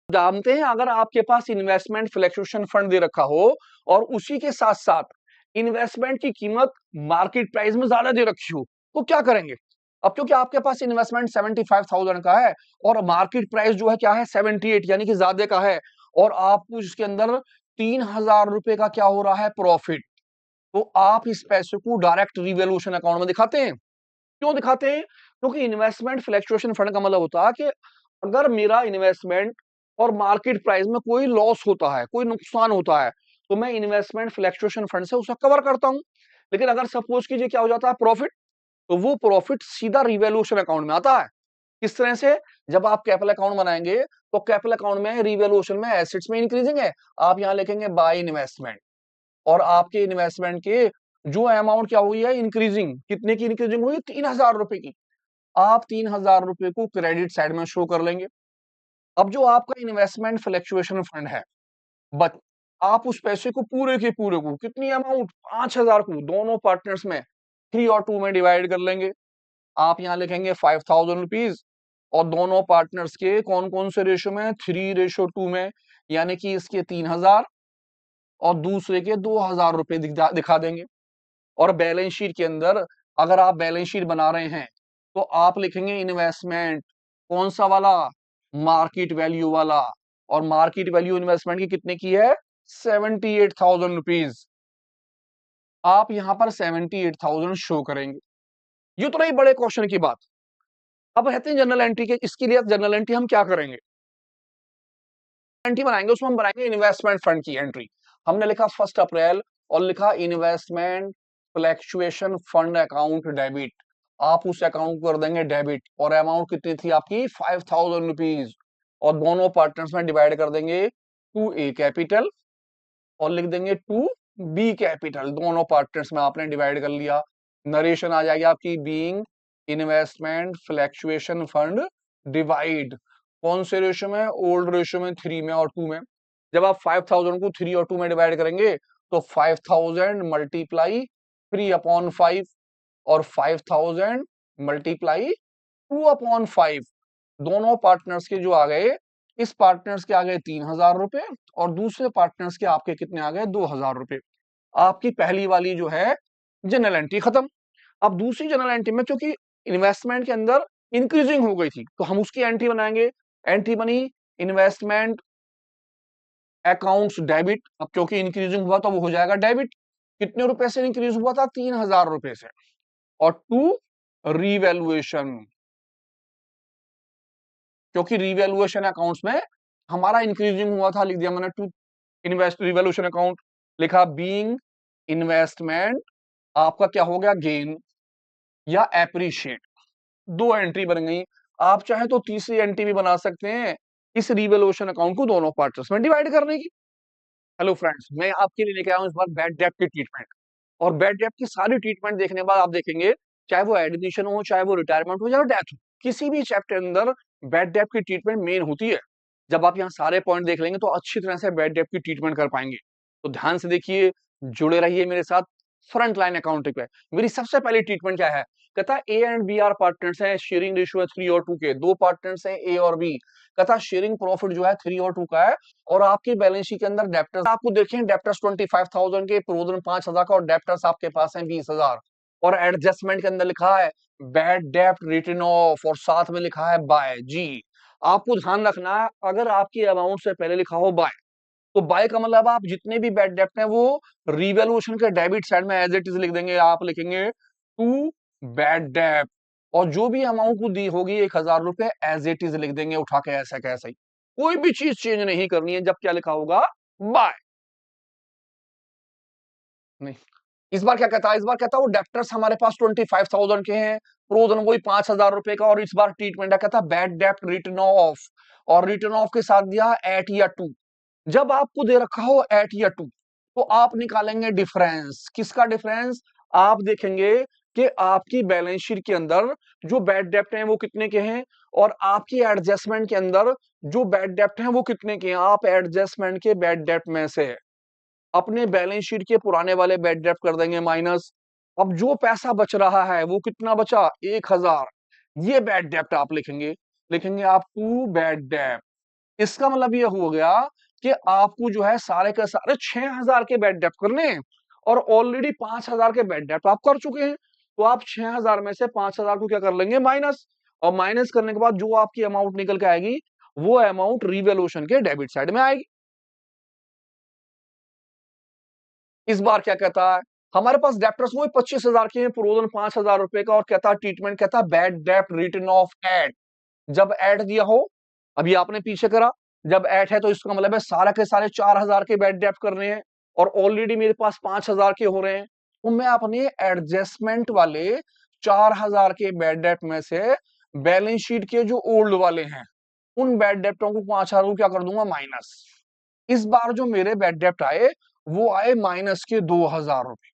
जानते हैं अगर आपके पास इन्वेस्टमेंट फ्लैक्चुएशन फंड दे रखा हो, और उसी के साथ साथ इन्वेस्टमेंट की कीमत मार्केट प्राइस में ज्यादा दे रखी हो, तो क्या करेंगे। अब क्योंकि आपके पास इन्वेस्टमेंट 75,000 का है, और मार्केट प्राइस जो है क्या है, 78, यानी कि ज्यादा का है, और आपको इसके अंदर 3,000 रुपए का क्या हो रहा है, प्रॉफिट। तो आप इस पैसे को डायरेक्ट रिवैल्यूएशन अकाउंट में दिखाते हैं। क्यों दिखाते हैं, क्योंकि इन्वेस्टमेंट फ्लैक्चुएशन फंड का मतलब होता है कि अगर मेरा इन्वेस्टमेंट और मार्केट प्राइस में कोई लॉस होता है, कोई नुकसान होता है, तो मैं इन्वेस्टमेंट फ्लैक्चुएशन फंड से उसे कवर करता हूं। लेकिन अगर सपोज कीजिए क्या हो जाता है, प्रॉफिट, तो वो प्रॉफिट सीधा रिवैल्यूएशन अकाउंट में आता है। किस तरह से, जब आप कैपिटल अकाउंट बनाएंगे, तो कैपिटल अकाउंट में रिवैल्यूएशन में एसेट्स में इंक्रीजिंग है, आप यहां लिखेंगे बाय इन्वेस्टमेंट, और आपके इन्वेस्टमेंट के जो अमाउंट क्या हुई है, इंक्रीजिंग, कितने की इंक्रीजिंग हुई, 3,000 रुपए की, आप 3,000 रुपए को क्रेडिट साइड में शो कर लेंगे। अब जो आपका इन्वेस्टमेंट फ्लैक्चुएशन फंड है, बट आप उस पैसे को पूरे के पूरे को, कितनी अमाउंट, 5,000 को दोनों पार्टनर्स में 3 और 2 में डिवाइड कर लेंगे। आप यहां लिखेंगे 5,000 रुपीज, और दोनों पार्टनर्स के कौन कौन से रेशो में, 3:2 में, यानी कि इसके 3,000 और दूसरे के 2,000 रुपए दिखा देंगे। और बैलेंस शीट के अंदर अगर आप बैलेंस शीट बना रहे हैं, तो आप लिखेंगे इन्वेस्टमेंट, कौन सा वाला, मार्केट वैल्यू वाला, और मार्केट वैल्यू इन्वेस्टमेंट की कितने की है, 78,000 रुपीज, आप यहां पर 78,000 शो करेंगे। ये तो नहीं बड़े क्वेश्चन की बात। अब रहते हैं जनरल एंट्री के, इसके लिए जनरल एंट्री हम क्या करेंगे, एंट्री बनाएंगे, उसमें हम बनाएंगे इन्वेस्टमेंट फंड की एंट्री। हमने लिखा 1 अप्रैल, और लिखा investment fluctuation fund account debit, आप उस अकाउंट को कर देंगे डेबिट, और अमाउंट कितनी थी आपकी, 5,000 रुपीज, और दोनों पार्टनर्स में डिवाइड कर देंगे टू ए कैपिटल, और लिख देंगे टू बी कैपिटल, दोनों पार्टनर्स में आपने डिवाइड कर लिया। नरेशन आ जाएगी आपकी, being investment fluctuation fund divide, कौन से रेशो में, ओल्ड रेशो में, 3 में और 2 में। जब आप 5,000 को 3 और 2 में डिवाइड करेंगे, तो 5,000 मल्टीप्लाई 3/5, और 5,000 मल्टीप्लाई 2/5, दोनों पार्टनर्स के जो आ गए, इस पार्टनर्स के आ गए 3,000 रुपए, और दूसरे पार्टनर्स के आपके कितने आ गए, 2,000 रुपए। आपकी पहली वाली जो है जनरल एंट्री खत्म। अब दूसरी जनरल एंट्री में क्योंकि इन्वेस्टमेंट के अंदर इंक्रीजिंग हो गई थी, तो हम उसकी एंट्री बनाएंगे। एंट्री बनी इन्वेस्टमेंट अकाउंट्स डेबिट, अब क्योंकि इंक्रीजिंग हुआ तो वो हो जाएगा डेबिट। कितने रुपए से इंक्रीज हुआ था, 3,000 रुपए से। और टू रिवैल्यूएशन, क्योंकि रिवैल्यूएशन अकाउंट्स में हमारा इंक्रीजिंग हुआ था, लिख दिया मैंने टू इन्वेस्ट रिवैल्यूएशन अकाउंट, लिखा बीइंग इन्वेस्टमेंट, आपका क्या हो गया, गेन या एप्रिशिएट। दो एंट्री बन गई। आप चाहे तो तीसरी एंट्री भी बना सकते हैं इस रिवैल्यूएशन अकाउंट को दोनों पार्ट्स में डिवाइड करने की। हेलो फ्रेंड्स, मैं आपके लिए लेके आया हूं इस बार बैड डेब्ट की ट्रीटमेंट। और बैड डेब्ट की सारी ट्रीटमेंट देखने के बाद आप देखेंगे, चाहे वो एडमिशन हो, चाहे वो रिटायरमेंट हो, या डेथ हो, किसी भी चैप्टर के अंदर बैड डेब्ट की ट्रीटमेंट मेन होती है। जब आप यहाँ सारे पॉइंट देख लेंगे तो अच्छी तरह से बैड डेब्ट की ट्रीटमेंट कर पाएंगे। तो ध्यान से देखिए, जुड़े रहिए मेरे साथ। फ्रंट लाइन अकाउंटिंग पे मेरी सबसे पहली ट्रीटमेंट क्या है? कहता A and B are partners हैं, शेयरिंग रेशियो है 3:2 के, दो पार्टनर्स हैं ए और बी। कहता शेयरिंग प्रॉफिट जो है 3:2 का है। और आपकी बैलेंस शीट के अंदर डेप्टर्स आपको देखें, डेप्टर्स 25,000 के, प्रोविजन 5,000 का, और डेप्टर्स आपके पास हैं 20,000। और एडजस्टमेंट के अंदर लिखा है बैड डेप्ट रिटन ऑफ, और साथ में लिखा है बाय जी। आपको ध्यान रखना है, अगर आपकी अमाउंट से पहले लिखा हो बाय, तो बाय का मतलब आप जितने भी बैड डेप्ट हैं वो रिवैल्यूएशन के डेबिट साइड में एज इट इज लिख देंगे। आप लिखेंगे टू बैड डेप्ट, और जो भी अमाउंट को दी होगी 1,000 रुपए एज इट इज लिख देंगे, उठा के ऐसा कैसा ही। कोई भी चीज चेंज नहीं करनी है जब क्या लिखा होगा बाय। नहीं, इस बार क्या कहता है? इस बार कहता है वो डेप्टर्स हमारे पास 25,000 के हैं, प्रोविजन वही 5,000 रुपए का, और इस बार ट्रीटमेंट है कहता बैड डेप्ट रिटर्न ऑफ, और रिटर्न ऑफ के साथ दिया एट या टू। जब आपको दे रखा हो एट या टू, तो आप निकालेंगे डिफरेंस। किसका डिफरेंस? आप देखेंगे कि आपकी बैलेंस शीट के अंदर जो बैड डेप्ट हैं वो कितने के हैं, और आपकी एडजस्टमेंट के अंदर जो बैड डेप्ट हैं वो कितने के हैं। आप एडजस्टमेंट के बैड डेप्ट में से अपने बैलेंस शीट के पुराने वाले बैड डेप्ट कर देंगे माइनस। अब जो पैसा बच रहा है वो कितना बचा? 1,000। ये बैड डेप्ट आप लिखेंगे। लिखेंगे आप टू बैड डेप्ट। इसका मतलब ये हो गया कि आपको जो है सारे के सारे 6,000 के बैड डेप्ट करने हैं, और ऑलरेडी 5,000 के बैड डेप्ट आप कर चुके हैं। तो आप 6,000 में से 5,000 को क्या कर लेंगे? माइनस। और माइनस करने के बाद जो आपकी अमाउंट निकल के आएगी, वो अमाउंट रिवैल्यूएशन के डेबिट साइड में आएगी। इस बार क्या कहता है? हमारे पास डेप्टर्स वो 25,000 के हैं, प्रोविजन 5,000 रुपए का, और कहता ट्रीटमेंट कहता बैड डेप्ट रिटर्न ऑफ एट। जब एट दिया हो, अभी आपने पीछे करा, जब एट है तो इसका मतलब है सारा के सारे 4,000 के बैड डेप्ट करने हैं, और ऑलरेडी मेरे पास 5,000 के हो रहे हैं। तो मैं अपने एडजस्टमेंट वाले 4,000 के बैड डेप्ट में से बैलेंस शीट के जो ओल्ड वाले हैं, उन बैड डेप्टों को 5,000 को क्या कर दूंगा? माइनस। इस बार जो मेरे बैड डेप्ट आए, वो आए माइनस के 2,000 रुपए।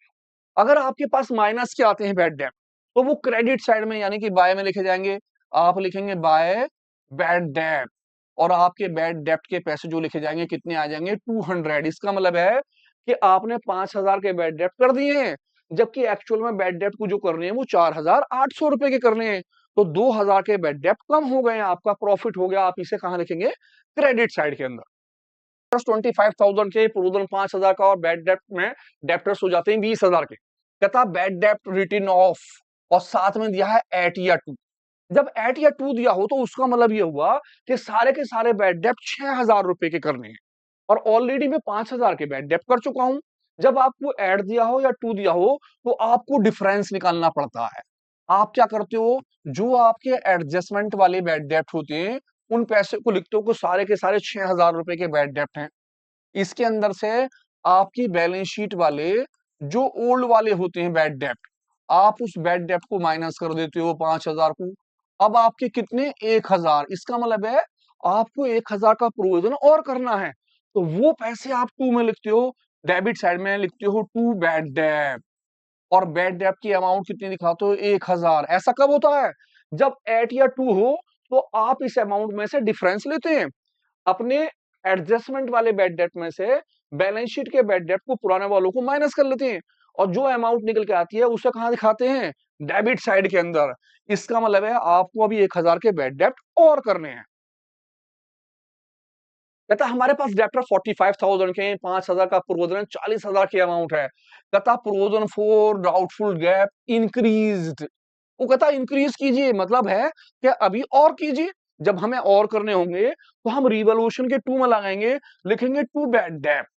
अगर आपके पास माइनस के आते हैं बैड डेप्ट, तो वो क्रेडिट साइड में यानी कि बाय में लिखे जाएंगे। आप लिखेंगे बाय बैड डेप्ट, और आपके बैड डेप्ट के पैसे जो लिखे जाएंगे कितने आ जाएंगे? 200। इसका मतलब है कि आपने 5,000 के बैड डेप्ट कर दिए हैं, जबकि एक्चुअल में बैड डेप्ट को जो करने हैं वो 4,800 रुपए के करने हैं। तो 2,000 के बैड डेप्ट कम हो गए हैं, आपका प्रॉफिट हो गया। आप इसे कहां लिखेंगे? क्रेडिट साइड के अंदर। 25,000 के, प्रोविजन 5,000 का, और बैड डेप्ट में डेप्टर्स हो जाते हैं 20,000 के। कहता बैड डेप्ट रिटर्न ऑफ, और साथ में दिया है एट या टू। जब एट या टू दिया हो तो उसका मतलब ये हुआ कि सारे के सारे बैड डेप्ट 6,000 रुपए के करने हैं, और ऑलरेडी मैं 5,000 के बैड डेप्ट कर चुका हूं। जब आपको एड दिया हो या टू दिया हो, तो आपको डिफरेंस निकालना पड़ता है। आप क्या करते हो? जो आपके एडजस्टमेंट वाले बैड डेप्ट होते हैं, उन पैसे को लिखते हो कि सारे के सारे 6,000 रुपए के बैड डेप्ट हैं। इसके अंदर से आपकी बैलेंस शीट वाले जो ओल्ड वाले होते हैं बैड डेप्ट, आप उस बैड डेप्ट को माइनस कर देते हो 5,000 को। अब आपके कितने? 1,000। इसका मतलब है आपको 1,000 का प्रोविजन और करना है, तो वो पैसे आप टू में लिखते हो, डेबिट साइड में लिखते हो टू बैड डेप्ट। और बैड डेप्ट की अमाउंट कितनी दिखाते हो? 1,000। ऐसा कब होता है? जब एट या टू हो, तो आप इस अमाउंट में से डिफरेंस लेते हैं, अपने एडजस्टमेंट वाले बैड डेप्ट में से बैलेंस शीट के बैड डेप्ट को पुराने वालों को माइनस कर लेते हैं, और जो अमाउंट निकल के आती है उसे कहां दिखाते हैं? डेबिट साइड के अंदर। इसका मतलब है आपको अभी 1,000 के बैड डेप्ट और करने हैं। कहता हमारे पास डेप्टर 45,000 के हैं, 5,000 का प्रोविजन, 40,000 की अमाउंट है। कहता provision for doubtful gap increased. वो कहता इंक्रीज कीजिए, मतलब है कि अभी और कीजिए। जब हमें और करने होंगे तो हम रिवॉल्यूशन के टू में लगाएंगे, लिखेंगे टू बैड डेप्ट।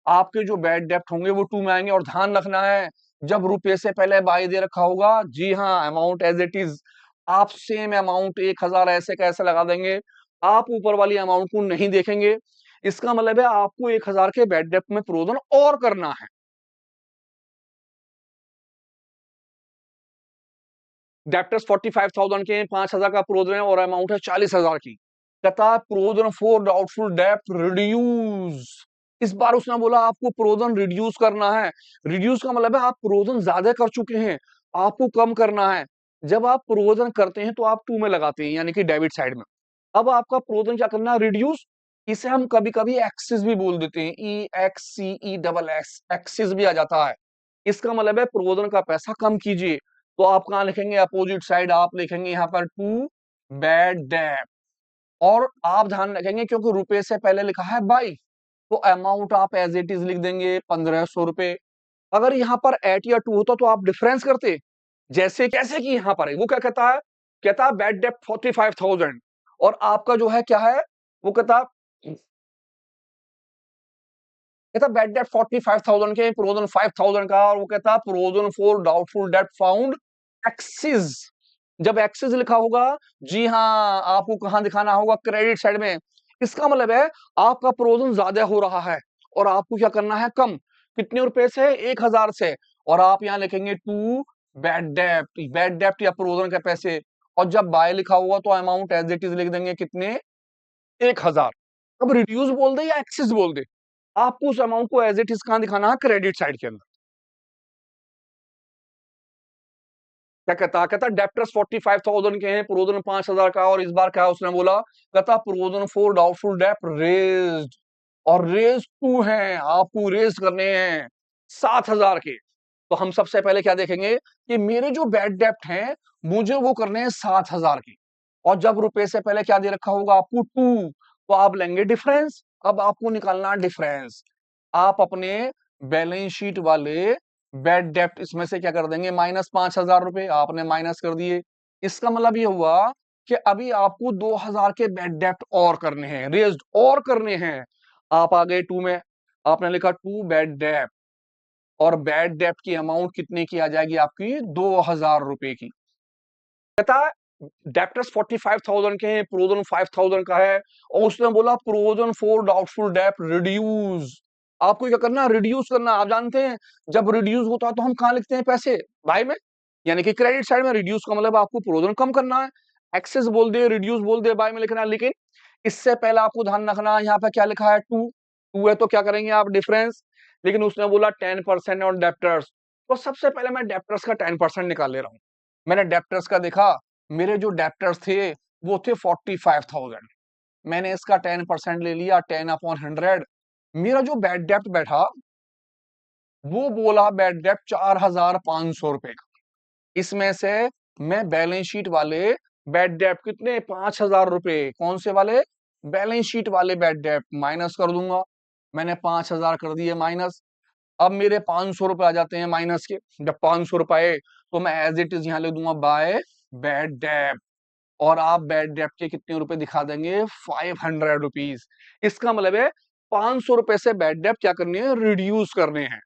आपके जो बैड डेप्ट होंगे वो टू में आएंगे। और ध्यान रखना है, जब रुपए से पहले बाई दे रखा होगा, जी हाँ, अमाउंट एज इट इज, आप सेम अमाउंट 1,000 ऐसे कैसे लगा देंगे। आप ऊपर वाली अमाउंट को नहीं देखेंगे। इसका मतलब है आपको 1,000 के बैड डेप्ट में प्रोविजन और करना है। डेप्टर्स 45,000 के 5,000 का प्रोविजन है और अमाउंट है 40,000 की। कहता है प्रोविजन फॉर डाउटफुल डेप्ट रिड्यूस। इस बार उसने बोला आपको प्रोविजन रिड्यूस करना है। रिड्यूस का मतलब है आप प्रोविजन ज्यादा कर चुके हैं, आपको कम करना है। जब आप प्रोविजन करते हैं तो आप टू में लगाते हैं, यानी कि डेबिट साइड में। अब आपका प्रोविजन क्या करना है, रिड्यूस। इसे हम कभी कभी एक्सिस भी बोल देते हैं, EXCE, एक्सिस भी आ जाता है। इसका मतलब है प्रोविजन का पैसा कम कीजिए। तो आप कहां लिखेंगे, अपोजिट साइड आप लिखेंगे यहाँ पर टू बैड डेट। और आप ध्यान रखेंगे क्योंकि रुपए से पहले लिखा है बाई, तो अमाउंट आप एज इट इज लिख देंगे 1500 रुपए। अगर यहाँ पर एट या टू होता तो आप डिफरेंस करते, जैसे कैसे कि यहाँ पर है। वो क्या कहता है, कहता है बैड डेट 45,000 और आपका जो है क्या है, वो कहता कहता बैड डेट 45,000 के, प्रोविजन 5,000 का। और वो कहता provision for doubtful date found axis. जब एक्सिस लिखा होगा, जी हाँ, आपको कहां दिखाना होगा, क्रेडिट साइड में। इसका मतलब है आपका प्रोविजन ज्यादा हो रहा है और आपको क्या करना है, कम। कितने रुपए से, 1,000 से। और आप यहाँ लिखेंगे टू बैड डेप्ट, बैड डेप्ट या प्रोविजन के पैसे। और जब बाय लिखा होगा तो अमाउंट एज इट इज लिख देंगे, कितने, 1,000। अब रिड्यूस बोल दे या एक्सिस बोल दे, आपको उस अमाउंट को एज इट इज कहां दिखाना है, क्रेडिट साइड के अंदर। क्या कहता, कहता डेप्टर्स 45,000 के हैं, प्रोविजन 5,000 का। और इस बार क्या उसने बोला, कहता प्रोविजन फॉर डाउटफुल डेप्ट रेज्ड। और रेज टू है, आपको रेज करने हैं 7,000 के। तो हम सबसे पहले क्या देखेंगे कि मेरे जो बैड डेप्ट हैं मुझे वो करने हैं 7,000 के। और जब रुपए से पहले क्या दे रखा होगा आपको, टू, तो आप लेंगे डिफरेंस। अब आपको निकालना डिफरेंस। आप अपने बैलेंस शीट वाले बैड डेप्ट इसमें से क्या कर देंगे, माइनस 5,000 रुपए आपने माइनस कर दिए। इसका मतलब ये हुआ कि अभी आपको 2,000 के बैड डेप्ट और करने हैं, रेज्ड और करने हैं। आप आ गए टू में, आपने लिखा टू बैड डेप्ट। और बैड डेप्ट की अमाउंट कितने की आ जाएगी आपकी, 2,000 रुपए की। कहता डेप्टर्स 45,000 के हैं, प्रोविजन 5,000 का है। और उसने बोला प्रोविजन फॉर डाउटफुल डेप्ट रिड्यूस। आपको क्या करना, रिड्यूस करना। आप जानते हैं जब रिड्यूस होता है तो हम कहां लिखते हैं, पैसे बाय में, यानी कि क्रेडिट साइड में। रिड्यूस का मतलब आपको प्रोविजन कम करना है। एक्सेस बोल दे, रिड्यूस बोल दे, बाय में लिखना है। लेकिन इससे पहले आपको ध्यान रखना, यहाँ पे क्या लिखा है, टू। टू है तो क्या करेंगे आप, डिफरेंस। लेकिन उसने बोला 10% ऑन डेप्टर्स, तो सबसे पहले मैं डेप्टर्स का 10% निकाल ले रहा हूं। मैंने डेप्टर्स का देखा, मेरे जो डेप्टर्स थे वो थे 45,000। मैंने इसका 10% ले लिया, 10/100। मेरा जो बैड डेप्ट बैठा वो बोला बैड डेप्ट 4,500 रुपए का। इसमें से मैं बैलेंस शीट वाले बैड डेप्ट कितने, 5,000 रुपए, कौन से वाले, बैलेंस शीट वाले बैड डेप्ट माइनस कर दूंगा। मैंने 5,000 कर दिए माइनस। अब मेरे 500 रुपए आ जाते हैं माइनस के। जब 500 रुपए आए तो मैं एज इट इज यहां लिख दूंगा बाय बैड डेप्ट। और आप बैड डेप्ट के कितने रुपए दिखा देंगे, 500 रुपीज। इसका मतलब है 500 रुपए से बैड डेप्ट क्या करनी है, रिड्यूस करने हैं।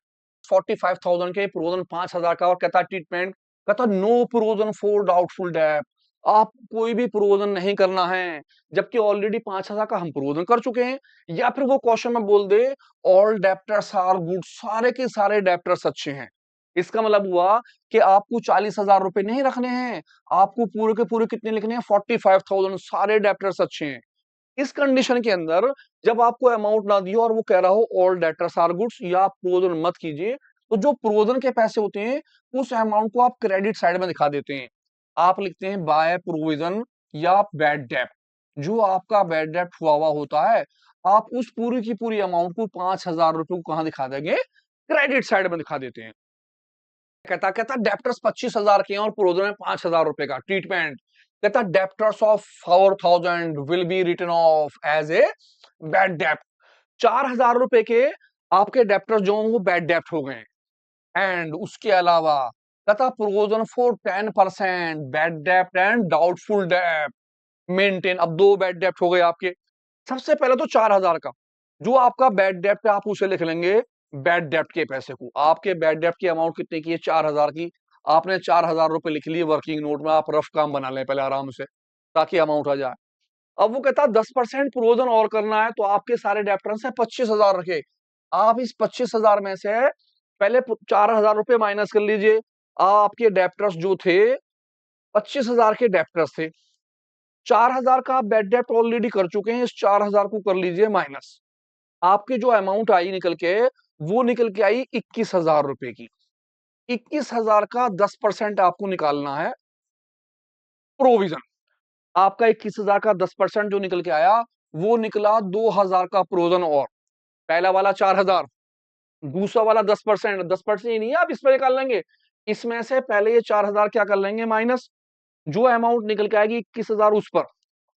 45,000 के, प्रोविजन 5,000 का। और कहता ट्रीटमेंट, कहता नो प्रोविजन फॉर डाउटफुल डेप्ट। आप कोई भी प्रोविजन नहीं करना है, जबकि ऑलरेडी 5,000 का हम प्रोविजन कर चुके हैं। या फिर वो क्वेश्चन में बोल दे ऑल डेप्टर्स आर गुड, सारे के सारे डेप्टर्स अच्छे हैं। इसका मतलब हुआ कि आपको 40,000 रुपए नहीं रखने हैं, आपको पूरे के पूरे कितने लिखने हैं, 45,000, सारे डेप्टर्स अच्छे हैं। इस कंडीशन के अंदर जब आपको अमाउंट ना दियो और वो कह रहा हो ऑल डेटर्स आर गुड्स, या आप प्रोविजन मत कीजिए, तो जो प्रोविजन के पैसे होते हैं उस अमाउंट को आप क्रेडिट साइड में दिखा देते हैं। आप लिखते हैं बाय प्रोविजन या बैड डेप्ट। जो आपका बैड डेप्ट हुआ हुआ होता है, आप उस पूरी की पूरी अमाउंट को, 5,000 रुपए को कहां दिखा देंगे, क्रेडिट साइड में दिखा देते हैं। कहता कहता डेप्टर्स 25,000 के हैं और प्रोविजन है 5,000 रुपए का। ट्रीटमेंट, कहता debtors of 4,000 will be written off as a bad डेप्ट। 4,000 रुपए के आपके डेप्टर्स जो वो बैड डेप्ट हो गए। एंड उसके अलावा कहता provision for 10% bad dept and doubtful dept maintain. अब दो बैड डेप्ट हो गए आपके। सबसे पहले तो 4,000 का जो आपका बैड डेप्ट है, आप उसे लिख लेंगे बैड डेप्ट के पैसे को। आपके बैड डेप्ट की अमाउंट कितने की है, 4,000 की। आपने 4,000 रुपए लिख लिए वर्किंग नोट में। आप रफ काम बना लें पहले आराम से, ताकि अमाउंट आ जाए। अब वो कहता है 10% प्रोविजन और करना है, तो आपके सारे डेप्टर से 25,000 रखे। आप इस 25,000 में से पहले 4,000 रुपए माइनस कर लीजिए। आपके डेप्टर्स जो थे 25,000 के डेप्टर्स थे, 4,000 का आप बैड डेप्ट ऑलरेडी कर चुके हैं, इस 4,000 को कर लीजिए माइनस। आपकी जो अमाउंट आई निकल के, वो निकल के आई 21,000 रुपए की। 21,000 का 10% आपको निकालना है प्रोविजन। आपका 21,000 का 10% जो निकल के आया, वो निकला 2,000 का प्रोविजन। और पहला वाला 4,000, दूसरा वाला 10%, 10% ही नहीं है, आप इसमें निकाल लेंगे। इसमें से पहले ये 4,000 क्या कर लेंगे माइनस, जो अमाउंट निकल के आएगी 21,000 उस पर,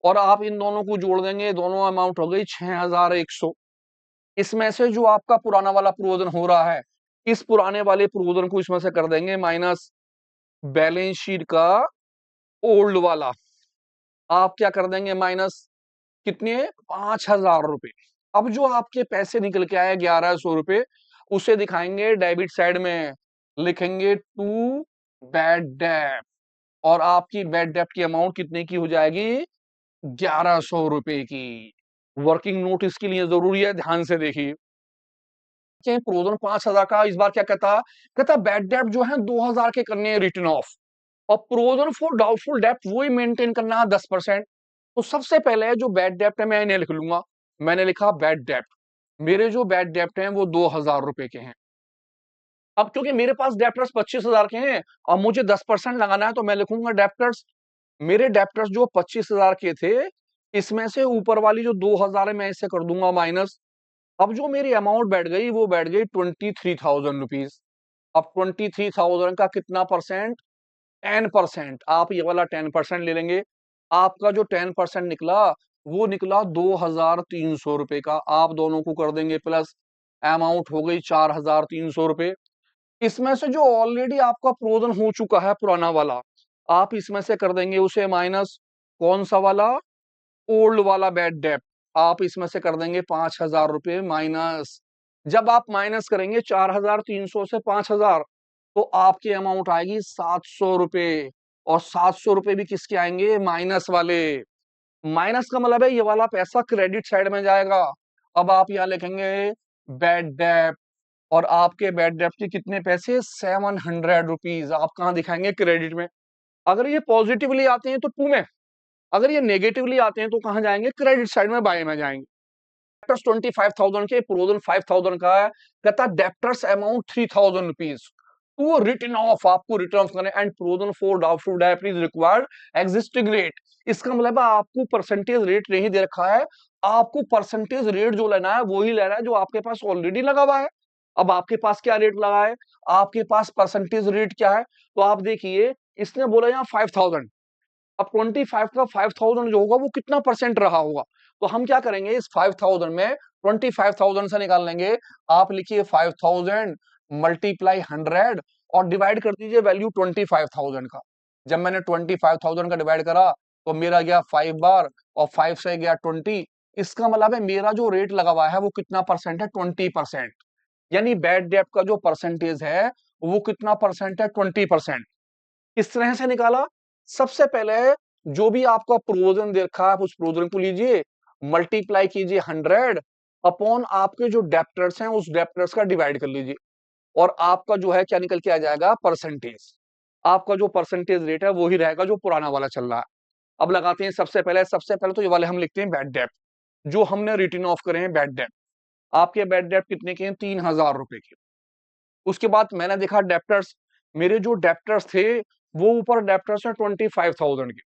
और आप इन दोनों को जोड़ देंगे, दोनों अमाउंट हो गई 6,100। इसमें से जो आपका पुराना वाला प्रोविजन हो रहा है, इस पुराने वाले प्रोविजन को इसमें से कर देंगे माइनस, बैलेंस शीट का ओल्ड वाला आप क्या कर देंगे माइनस, कितने, 5,000 रुपए। अब जो आपके पैसे निकल के आए 1,100 रुपए, उसे दिखाएंगे डेबिट साइड में, लिखेंगे टू बैड डेट, और आपकी बैड डेट की अमाउंट कितने की हो जाएगी, 1,100 रुपए की। वर्किंग नोट इसके लिए जरूरी है, ध्यान से देखिए। प्रोविजन 5,000 का, इस बार क्या कहता बैड डेट जो है 2,000 के करने हैं रिटर्न ऑफ, और प्रोविजन फॉर डाउटफुल डेट वही मेंटेन करना है 10%। तो सबसे पहले जो बैड डेप्ट है मैं इन्हें लिख लूंगा, मैंने लिखा बैड डेप्ट, मेरे जो बैड डेप्ट हैं वो 2,000 रुपए के हैं। अब क्योंकि मेरे पास डेप्टर्स 25,000 के हैं और मुझे 10% लगाना है, तो मैं लिखूंगा डेप्टर्स, मेरे डेप्टर्स जो 25,000 के थे, इसमें से ऊपर वाली जो 2,000 है मैं इसे कर दूंगा माइनस। अब जो मेरी अमाउंट बैठ गई, वो बैठ गई 23,000 रुपीज। अब 23,000 का कितना परसेंट, 10%। आप ये वाला 10% ले लेंगे, आपका जो 10% निकला, वो निकला 2,300 रुपए का। आप दोनों को कर देंगे प्लस, अमाउंट हो गई 4,300 रुपए। इसमें से जो ऑलरेडी आपका प्रोविजन हो चुका है पुराना वाला, आप इसमें से कर देंगे उसे माइनस। कौन सा वाला, ओल्ड वाला बैड डेट, आप इसमें से कर देंगे 5,000 रुपए माइनस। जब आप माइनस करेंगे 4,300 से 5,000, तो आपकी अमाउंट आएगी 700 रुपए। और 700 रुपए भी किसके आएंगे, माइनस वाले। माइनस का मतलब है ये वाला पैसा क्रेडिट साइड में जाएगा। अब आप यहाँ लिखेंगे बैड डेट, और आपके बैड डेट के कितने पैसे, 700 रुपीज। आप कहाँ दिखाएंगे, क्रेडिट में। अगर ये पॉजिटिवली आते हैं तो टू में, अगर ये नेगेटिवली आते हैं तो कहां जाएंगे, क्रेडिट साइड में, बाय में जाएंगे। डेप्टर्स 25,000 के, प्रोविजन 5,000 का है। कहता debtors amount 3,000 rupees to written off, आपको रिटर्न ऑफ करना है, and provision for doubtful debt is required existing rate. इसका मतलब है आपको परसेंटेज रेट नहीं दे रखा है, आपको परसेंटेज रेट जो लेना है वो ही लेना है जो आपके पास ऑलरेडी लगा हुआ है। अब आपके पास क्या रेट लगा है, आपके पास परसेंटेज रेट क्या है, तो आप देखिए, इसने बोला यहाँ 5,000। अब 25 का 5,000 जो होगा वो कितना परसेंट रहा होगा, तो हम क्या करेंगे, इस 5,000 में 25,000 से निकाल लेंगे। आप लिखिए 5,000 मल्टीप्लाई 100 और डिवाइड कर दीजिए वैल्यू 25,000 का। जब मैंने 25,000 का डिवाइड करा, तो मेरा गया 5 बार, और 5 से गया 20। इसका मतलब है मेरा जो रेट लगा हुआ है वो कितना परसेंट है, 20%। यानी बैड डेट का जो परसेंटेज है वो कितना परसेंट है, 20%। किस तरह से निकाला, सबसे पहले जो भी आपका प्रोविजन दे रखा है, आप उस प्रोविजन को लीजिए, मल्टीप्लाई कीजिए 100 अपॉन आपके जो डेप्टर्स हैं, उस डेप्टर्स का डिवाइड कर लीजिए, और आपका जो है क्या निकल के आ जाएगा, परसेंटेज। आपका जो परसेंटेज रेट है वो ही रहेगा जो पुराना वाला चल रहा है। अब लगाते हैं, सबसे पहले तो ये वाले हम लिखते हैं बैड डेट, जो हमने रिटर्न ऑफ करे हैं बैड डेट। आपके बैड डेट कितने के हैं, 3,000 रुपए के। उसके बाद मैंने देखा डेप्टर्स, मेरे जो डेप्टर्स थे वो ऊपर डेप्टर्स हैं 25,000 के।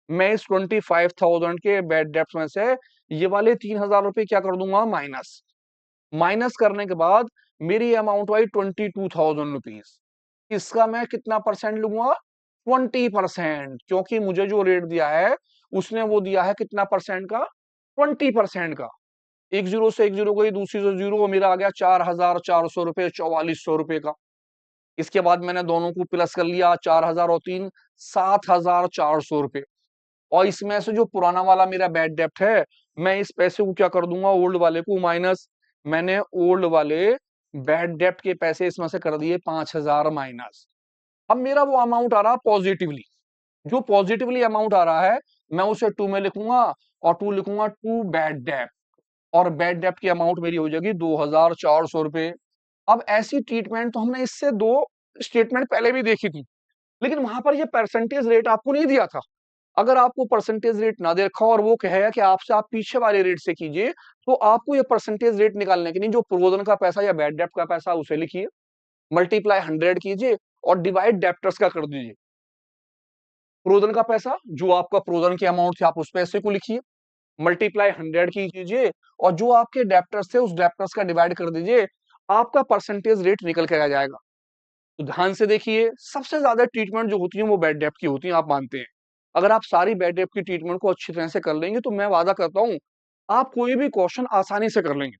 मैं इस 25,000 के बैड डेप्ट में से ये वाले 3,000 रुपए क्या कर दूंगा, माइनस। माइनस करने के बाद मेरी अमाउंट आई 22,000 रुपीज। इसका मैं कितना परसेंट लूंगा, 20%, क्योंकि मुझे जो रेट दिया है उसने वो दिया है कितना परसेंट का, 20% का। एक जीरो से एक जीरो गई, दूसरी से जीरो, मेरा आ गया 4,400 रुपए, 4,400 रुपए का। इसके बाद मैंने दोनों को प्लस कर लिया, 4,000 और 3, 7,400 रुपए। और इसमें से जो पुराना वाला मेरा बैड डेप्ट है, मैं इस पैसे को क्या कर दूंगा, ओल्ड वाले को माइनस। मैंने ओल्ड वाले बैड डेप्ट के पैसे इसमें से कर दिए 5,000 माइनस। अब मेरा वो अमाउंट आ रहा पॉजिटिवली, जो पॉजिटिवली अमाउंट आ रहा है मैं उसे टू में लिखूंगा, और टू लिखूंगा टू बैड डेप्ट, और बैड डेप्ट की अमाउंट मेरी हो जाएगी 2,400 रुपए। अब ऐसी ट्रीटमेंट तो हमने इससे दो स्टेटमेंट पहले भी देखी थी, लेकिन वहां पर ये परसेंटेज रेट आपको नहीं दिया था। अगर आपको परसेंटेज रेट ना दे रखा हो और वो कहेगा कि आपसे आप पीछे वाले रेट से कीजिए, तो आपको ये परसेंटेज रेट निकालने के लिए जो प्रोविजन का पैसा या बैड डेप्ट का पैसा उसे लिखिए, मल्टीप्लाई 100 कीजिए और डिवाइड डेप्टर्स का कर दीजिए। प्रोविजन का पैसा जो आपका प्रोविजन की अमाउंट थी आप उस पैसे को लिखिए, मल्टीप्लाई 100 कीजिए और जो आपके डेप्टर्स थे उस डेप्टर्स का डिवाइड कर दीजिए, आपका परसेंटेज रेट निकल के आ जाएगा। तो ध्यान से देखिए, सबसे ज्यादा ट्रीटमेंट जो होती है वो बैड डेप्ट की होती है, आप मानते हैं। अगर आप सारी बैड डेप्ट की ट्रीटमेंट को अच्छी तरह से कर लेंगे तो मैं वादा करता हूं आप कोई भी क्वेश्चन आसानी से कर लेंगे,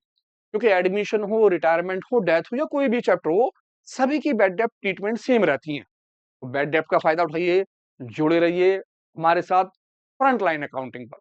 क्योंकि एडमिशन हो, रिटायरमेंट हो, डेथ हो या कोई भी चैप्टर हो, सभी की बैड डेप्ट ट्रीटमेंट सेम रहती है। तो बैड डेप्ट का फायदा उठाइए, जुड़े रहिए हमारे साथ फ्रंट लाइन अकाउंटिंग पर।